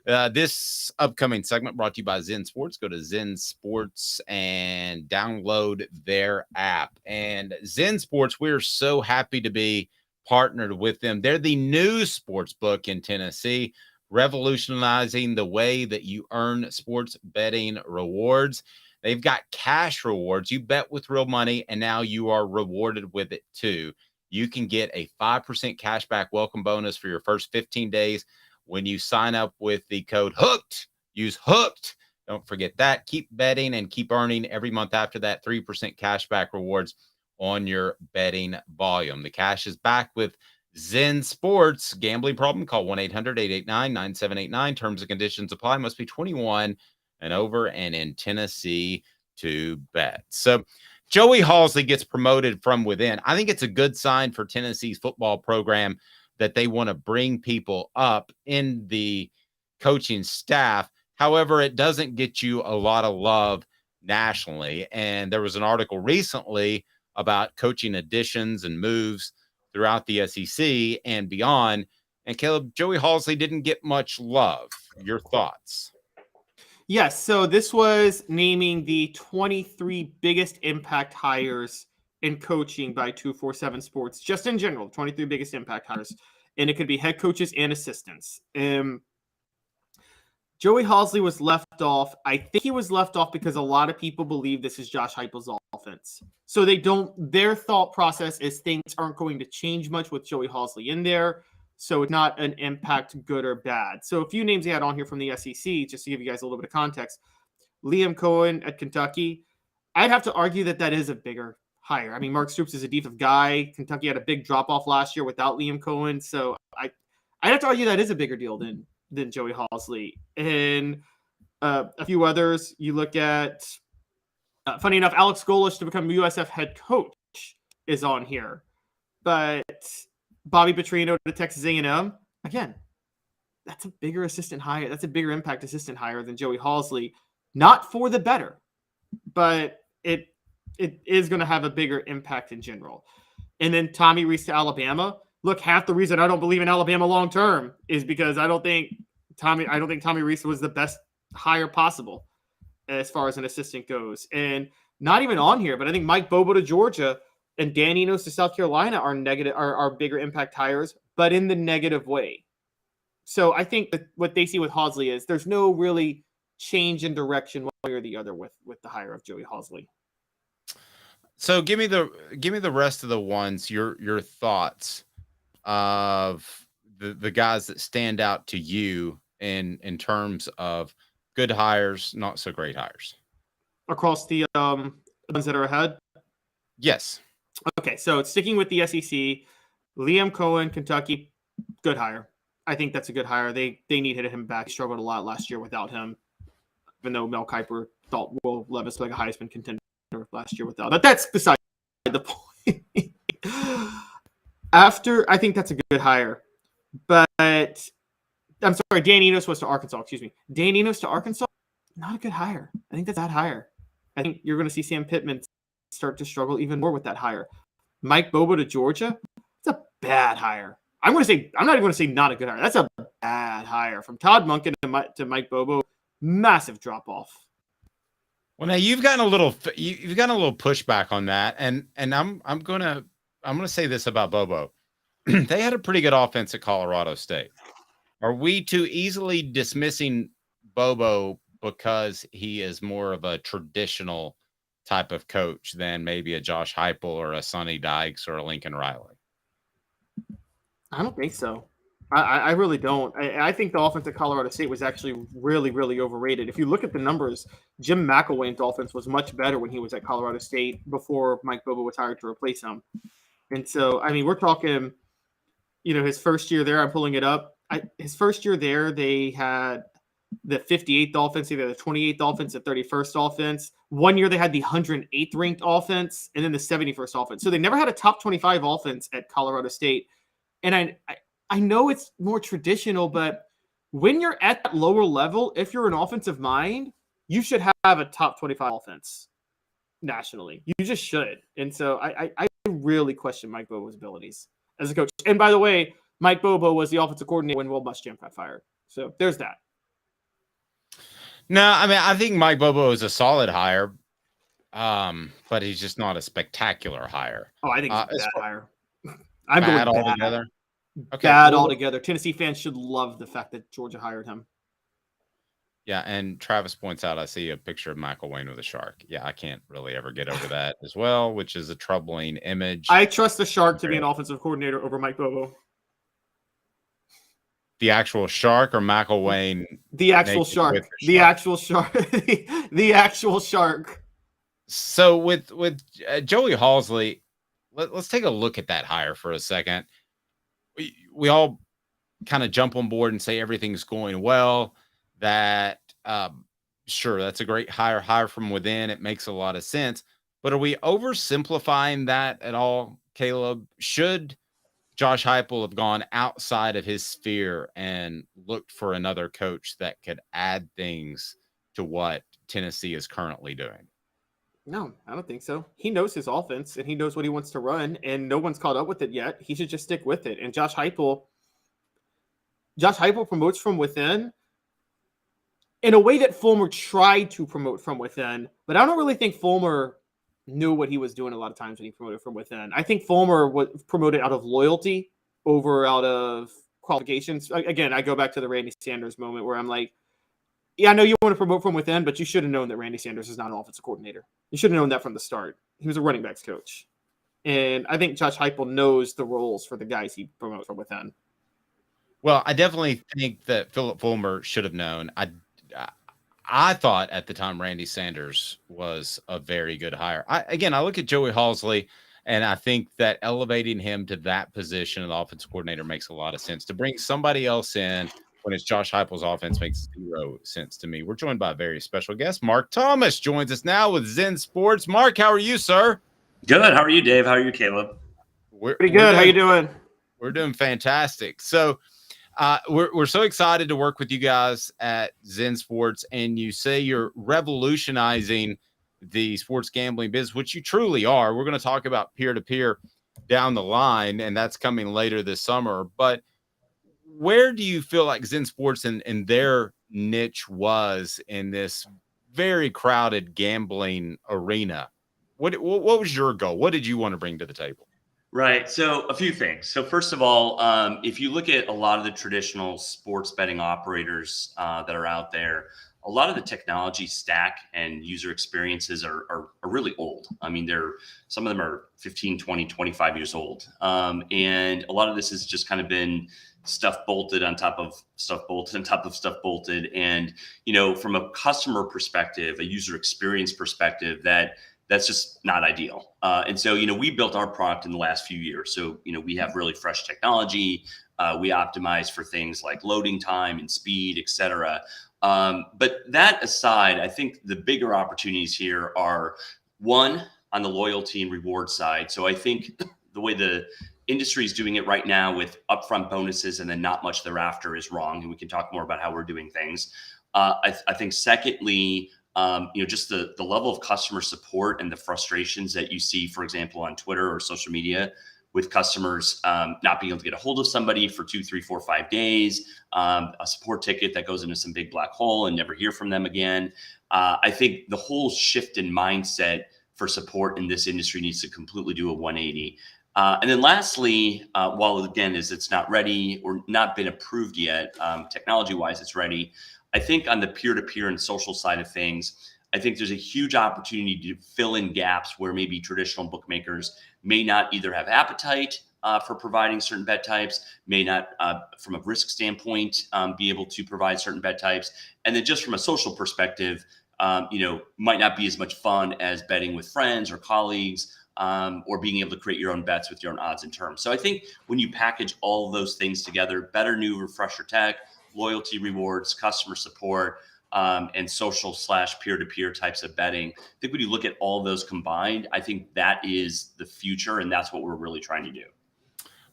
This upcoming segment brought to you by ZenSports. Go to ZenSports and download their app. And ZenSports, we're so happy to be partnered with them. They're the new sports book in Tennessee, revolutionizing the way that you earn sports betting rewards. They've got cash rewards. You bet with real money, and now you are rewarded with it too. You can get a 5% cashback welcome bonus for your first 15 days when you sign up with the code HOOKED. Use HOOKED. Don't forget that. Keep betting and keep earning every month after that 3% cashback rewards on your betting volume. The cash is back with ZenSports. Gambling problem? Call 1-800-889-9789. Terms and conditions apply. Must be 21 and over and in Tennessee to bet. So Joey Halzle gets promoted from within. I think it's a good sign for Tennessee's football program that they want to bring people up in the coaching staff. However, it doesn't get you a lot of love nationally. And there was an article recently about coaching additions and moves throughout the SEC and beyond. And Caleb, Joey Halzle didn't get much love. Your thoughts? Yes, so this was naming the 23 biggest impact hires in coaching by 247 Sports, just in general, 23 biggest impact hires. And it could be head coaches and assistants. Joey Halzle was left off. I think he was left off because a lot of people believe this is Josh Heupel's offense. So their thought process is things aren't going to change much with Joey Halzle in there. So it's not an impact, good or bad. So a few names he had on here from the SEC, just to give you guys a little bit of context. Liam Cohen at Kentucky. I'd have to argue that is a bigger hire. I mean, Mark Stoops is a defensive guy. Kentucky had a big drop-off last year without Liam Cohen. So I'd have to argue that is a bigger deal than Joey Halzle. And a few others, you look at, funny enough, Alex Golesh to become USF head coach is on here. But Bobby Petrino to Texas A&M, again, that's a bigger assistant hire. That's a bigger impact assistant hire than Joey Halzle. Not for the better, but it is going to have a bigger impact in general. And then Tommy Rees to Alabama. Look, half the reason I don't believe in Alabama long term is because I don't think Tommy Rees was the best hire possible as far as an assistant goes. And not even on here, but I think Mike Bobo to Georgia and Dan Enos to South Carolina are bigger impact hires, but in the negative way. So I think that what they see with Halzle is there's no really change in direction one way or the other with the hire of Joey Halzle. So give me the rest of the ones. Your thoughts of the guys that stand out to you in terms of good hires, not so great hires across the ones that are ahead. Yes. Okay, so sticking with the SEC, Liam Cohen, Kentucky, good hire. I think that's a good hire. They needed him back. He struggled a lot last year without him, even though Mel Kiper thought Will Levis was like a Heisman contender last year without. But that's beside the point. I think that's a good hire. But I'm sorry, Dan Enos was to Arkansas. Excuse me. Dan Enos to Arkansas, not a good hire. I think that's a bad hire. I think you're going to see Sam Pittman start to struggle even more with that hire. Mike Bobo to Georgia, it's a bad hire. I'm not even going to say not a good hire. That's a bad hire. From Todd Monken to Mike Bobo, massive drop off. Well, now you've gotten a little pushback on that, and I'm gonna say this about Bobo. They had a pretty good offense at Colorado State. Are we too easily dismissing Bobo because he is more of a traditional type of coach than maybe a Josh Heupel or a Sonny Dykes or a Lincoln Riley? I don't think so. I really don't. I think the offense at Colorado State was actually really, really overrated. If you look at the numbers, Jim McElwain's offense was much better when he was at Colorado State before Mike Bobo was hired to replace him. And so, I mean, we're talking, his first year there, I'm pulling it up. His first year there, they had the 58th offense, either the 28th offense, the 31st offense. 1 year they had the 108th ranked offense, and then the 71st offense. So they never had a top 25 offense at Colorado State. And I know it's more traditional, but when you're at that lower level, if you're an offensive mind, you should have a top 25 offense nationally. You just should. And so I really question Mike Bobo's abilities as a coach. And by the way, Mike Bobo was the offensive coordinator when Will Muschamp got fired. So there's that. No, I mean, I think Mike Bobo is a solid hire, but he's just not a spectacular hire. Oh, I think it's a bad hire. I'm bad going altogether. Okay, bad altogether. Tennessee fans should love the fact that Georgia hired him. Yeah, and Travis points out I see a picture of Michael Wayne with a shark. Yeah, I can't really ever get over that as well, which is a troubling image. I trust the Shark to be an offensive coordinator over Mike Bobo. The actual shark or Michael Wayne? The actual shark. The actual shark. The actual shark. So with Joey Halzle, let's take a look at that hire for a second. We all kind of jump on board and say everything's going well. That sure, that's a great hire from within. It makes a lot of sense. But are we oversimplifying that at all, Caleb? Should Josh Heupel have gone outside of his sphere and looked for another coach that could add things to what Tennessee is currently doing? No, I don't think so. He knows his offense and he knows what he wants to run, and no one's caught up with it yet. He should just stick with it. And Josh Heupel promotes from within in a way that Fulmer tried to promote from within, but I don't really think Fulmer knew what he was doing a lot of times when he promoted from within. I think Fulmer was promoted out of loyalty over out of qualifications. Again, I go back to the Randy Sanders moment where I'm like, yeah, I know you want to promote from within, but you should have known that Randy Sanders is not an offensive coordinator. You should have known that from the start. He was a running backs coach. And I think Josh Heupel knows the roles for the guys he promotes from within. Well, I definitely think that Philip Fulmer should have known. I thought at the time Randy Sanders was a very good hire. I look at Joey Halzle, and I think that elevating him to that position of the offensive coordinator makes a lot of sense. To bring somebody else in when it's Josh Heupel's offense makes zero sense to me. We're joined by a very special guest. Mark Thomas joins us now with ZenSports. Mark, how are you, sir? Good. How are you, Dave? How are you, Caleb? Pretty good. How you doing? We're doing fantastic. So we're so excited to work with you guys at ZenSports, and you say you're revolutionizing the sports gambling business, which you truly are. We're going to talk about peer-to-peer down the line, and that's coming later this summer. But where do you feel like ZenSports and their niche was in this very crowded gambling arena? What was your goal? What did you want to bring to the table? Right. So a few things. So first of all, if you look at a lot of the traditional sports betting operators that are out there, a lot of the technology stack and user experiences are really old. I mean, some of them are 15, 20, 25 years old. And a lot of this has just kind of been stuff bolted on top of stuff bolted on top of stuff bolted. And, from a customer perspective, a user experience perspective, that's just not ideal. And so, we built our product in the last few years. So, we have really fresh technology. We optimize for things like loading time and speed, et cetera. But that aside, I think the bigger opportunities here are, one, on the loyalty and reward side. So I think the way the industry is doing it right now with upfront bonuses and then not much thereafter is wrong. And we can talk more about how we're doing things. I think secondly, just the level of customer support and the frustrations that you see, for example, on Twitter or social media with customers not being able to get a hold of somebody for 2, 3, 4, 5 days, a support ticket that goes into some big black hole and never hear from them again. I think the whole shift in mindset for support in this industry needs to completely do a 180. And then lastly, while again, it's not ready or not been approved yet, technology-wise, it's ready. I think on the peer-to-peer and social side of things, I think there's a huge opportunity to fill in gaps where maybe traditional bookmakers may not either have appetite for providing certain bet types, may not, from a risk standpoint, be able to provide certain bet types. And then just from a social perspective, might not be as much fun as betting with friends or colleagues, or being able to create your own bets with your own odds and terms. So I think when you package all of those things together, better new refresher tech, loyalty rewards, customer support, and social / peer-to-peer types of betting. I think when you look at all those combined, I think that is the future, and that's what we're really trying to do.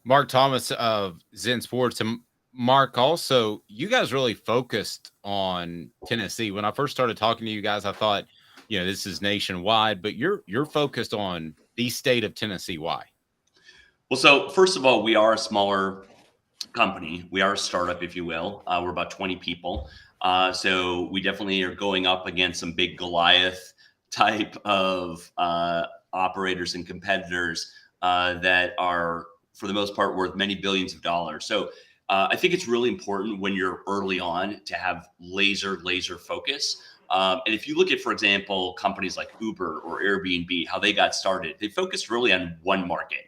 Mark Thomas of ZenSports. And Mark, also, you guys really focused on Tennessee. When I first started talking to you guys, I thought, this is nationwide, but you're focused on the state of Tennessee. Why? Well, so first of all, we are a smaller company. We are a startup, if you will. We're about 20 people. So we definitely are going up against some big Goliath type of operators and competitors that are, for the most part, worth many billions of dollars. So I think it's really important when you're early on to have laser focus. And if you look at, for example, companies like Uber or Airbnb, how they got started, they focused really on one market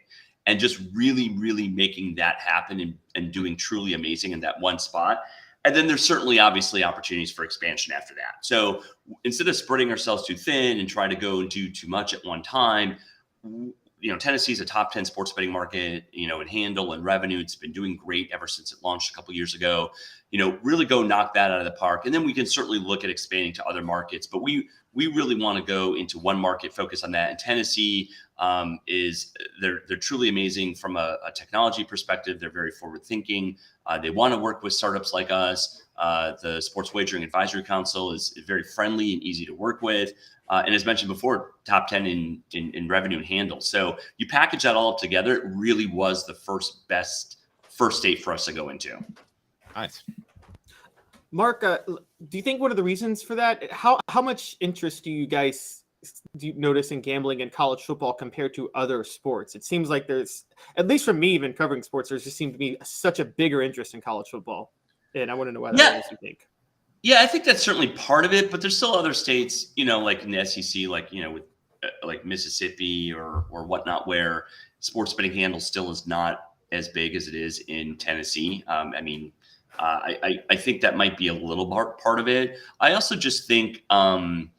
and just really making that happen and doing truly amazing in that one spot. And then there's certainly obviously opportunities for expansion after that. So instead of spreading ourselves too thin and trying to go and do too much at one time, Tennessee is a top 10 sports betting market, in handle and revenue. It's been doing great ever since it launched a couple of years ago. Really go knock that out of the park. And then we can certainly look at expanding to other markets, but we really want to go into one market, focus on that. And Tennessee they're truly amazing from a technology perspective. They're very forward thinking. They want to work with startups like us. The Sports Wagering Advisory Council is very friendly and easy to work with. And as mentioned before, top 10 in revenue and handle. So you package that all up together, it really was the first state for us to go into. Nice. Mark, do you think one of the reasons for that, how much interest do you notice in gambling in college football compared to other sports? It seems like there's, at least for me, even covering sports, there's just seemed to be such a bigger interest in college football. And I want to know why that is, you think. Yeah, I think that's certainly part of it, but there's still other states, like in the SEC, with like Mississippi or whatnot, where sports betting handle still is not as big as it is in Tennessee. I think that might be a little part of it. I also just think in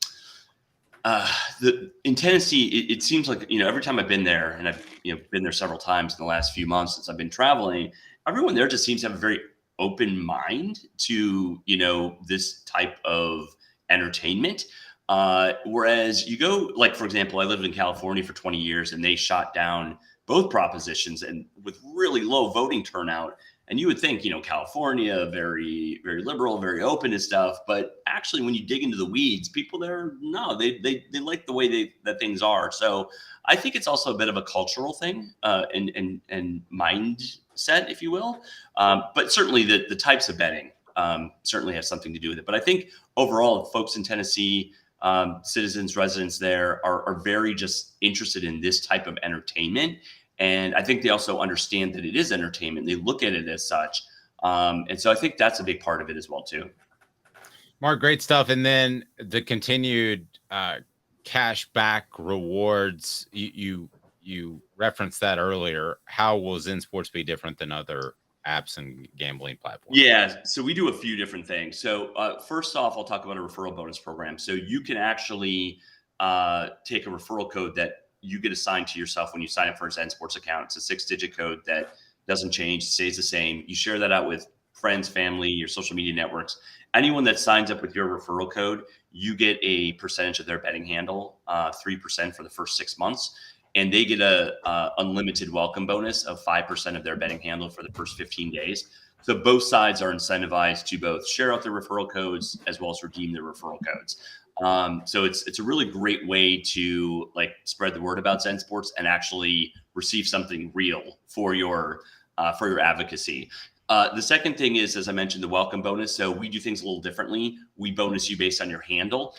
Tennessee, it seems like, every time I've been there, and I've been there several times in the last few months since I've been traveling, everyone there just seems to have a very open mind to, this type of entertainment. Whereas you go, like, for example, I lived in California for 20 years and they shot down both propositions and with really low voting turnout. And you would think, California, very, very liberal, very open and stuff. But actually, when you dig into the weeds, people there, no, they like the way that things are. So I think it's also a bit of a cultural thing and mindset, if you will. But certainly the types of betting certainly have something to do with it. But I think overall, folks in Tennessee, citizens, residents there are very just interested in this type of entertainment. And I think they also understand that it is entertainment. They look at it as such. And so I think that's a big part of it as well, too. Mark, great stuff. And then the continued cash back rewards, you referenced that earlier. How will ZenSports be different than other apps and gambling platforms? Yeah, so we do a few different things. So first off, I'll talk about a referral bonus program. So you can actually take a referral code that you get assigned to yourself when you sign up for a ZenSports account. It's a 6-digit code that doesn't change, stays the same. You share that out with friends, family, your social media networks. Anyone that signs up with your referral code, you get a percentage of their betting handle, 3% for the first 6 months. And they get a unlimited welcome bonus of 5% of their betting handle for the first 15 days. So both sides are incentivized to both share out their referral codes as well as redeem their referral codes. So it's a really great way to like spread the word about ZenSports and actually receive something real for your advocacy. The second thing is, as I mentioned, the welcome bonus. So we do things a little differently. We bonus you based on your handle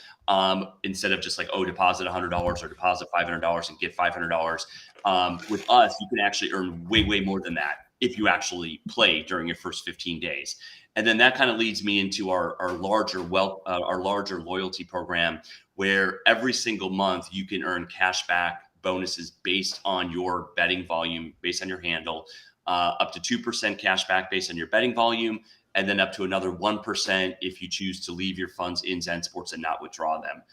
instead of just like, deposit $100 or deposit $500 and get $500. With us, you can actually earn way, way more than that if you actually play during your first 15 days. And then that kind of leads me into our larger loyalty program, where every single month you can earn cash back bonuses based on your betting volume, based on your handle. Up to 2% cash back based on your betting volume, and then up to another 1% if you choose to leave your funds in ZenSports and not withdraw them.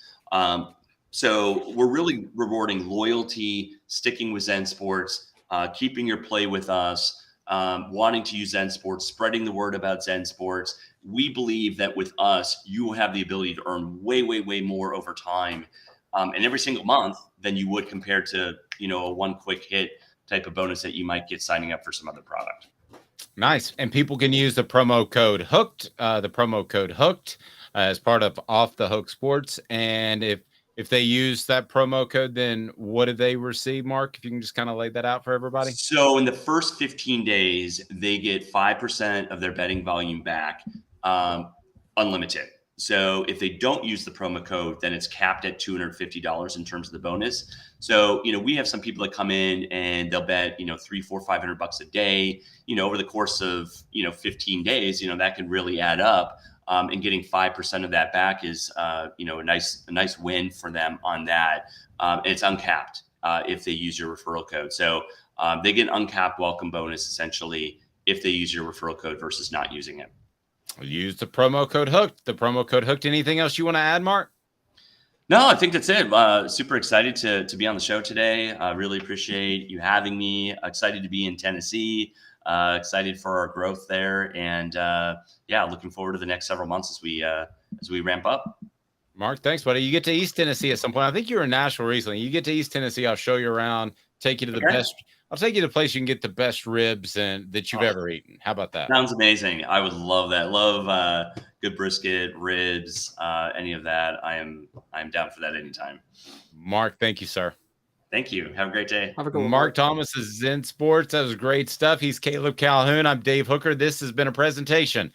So we're really rewarding loyalty, sticking with ZenSports, keeping your play with us, wanting to use ZenSports, spreading the word about ZenSports. We believe that with us, you will have the ability to earn way, way, way more over time and every single month than you would compared to, a one quick hit type of bonus that you might get signing up for some other product. Nice. And people can use the promo code Hooked, as part of Off the Hook Sports. And if they use that promo code, then what do they receive, Mark? If you can just kind of lay that out for everybody. So in the first 15 days, they get 5% of their betting volume back, unlimited. So if they don't use the promo code, then it's capped at $250 in terms of the bonus. So, we have some people that come in and they'll bet, $300, $400, $500 a day, over the course of, 15 days, that can really add up. And getting 5% of that back is, a nice win for them on that. And it's uncapped if they use your referral code. So they get an uncapped welcome bonus essentially if they use your referral code versus not using it. Use the promo code Hooked. Anything else you want to add, Mark? No, I think that's it. Super excited to be on the show today. Really appreciate you having me. Excited to be in Tennessee. Excited for our growth there. And looking forward to the next several months as we ramp up. Mark, thanks, buddy. You get to East Tennessee at some point. I think you were in Nashville recently. You get to East Tennessee, I'll show you around, take you to the best. I'll take you to the place you can get the best ribs that you've ever eaten. How about that? Sounds amazing. I would love that. Love good brisket, ribs, any of that. I'm down for that anytime. Mark, thank you, sir. Thank you. Have a great day. Have a good one, Mark Thomas of ZenSports. That was great stuff. He's Caleb Calhoun. I'm Dave Hooker. This has been a presentation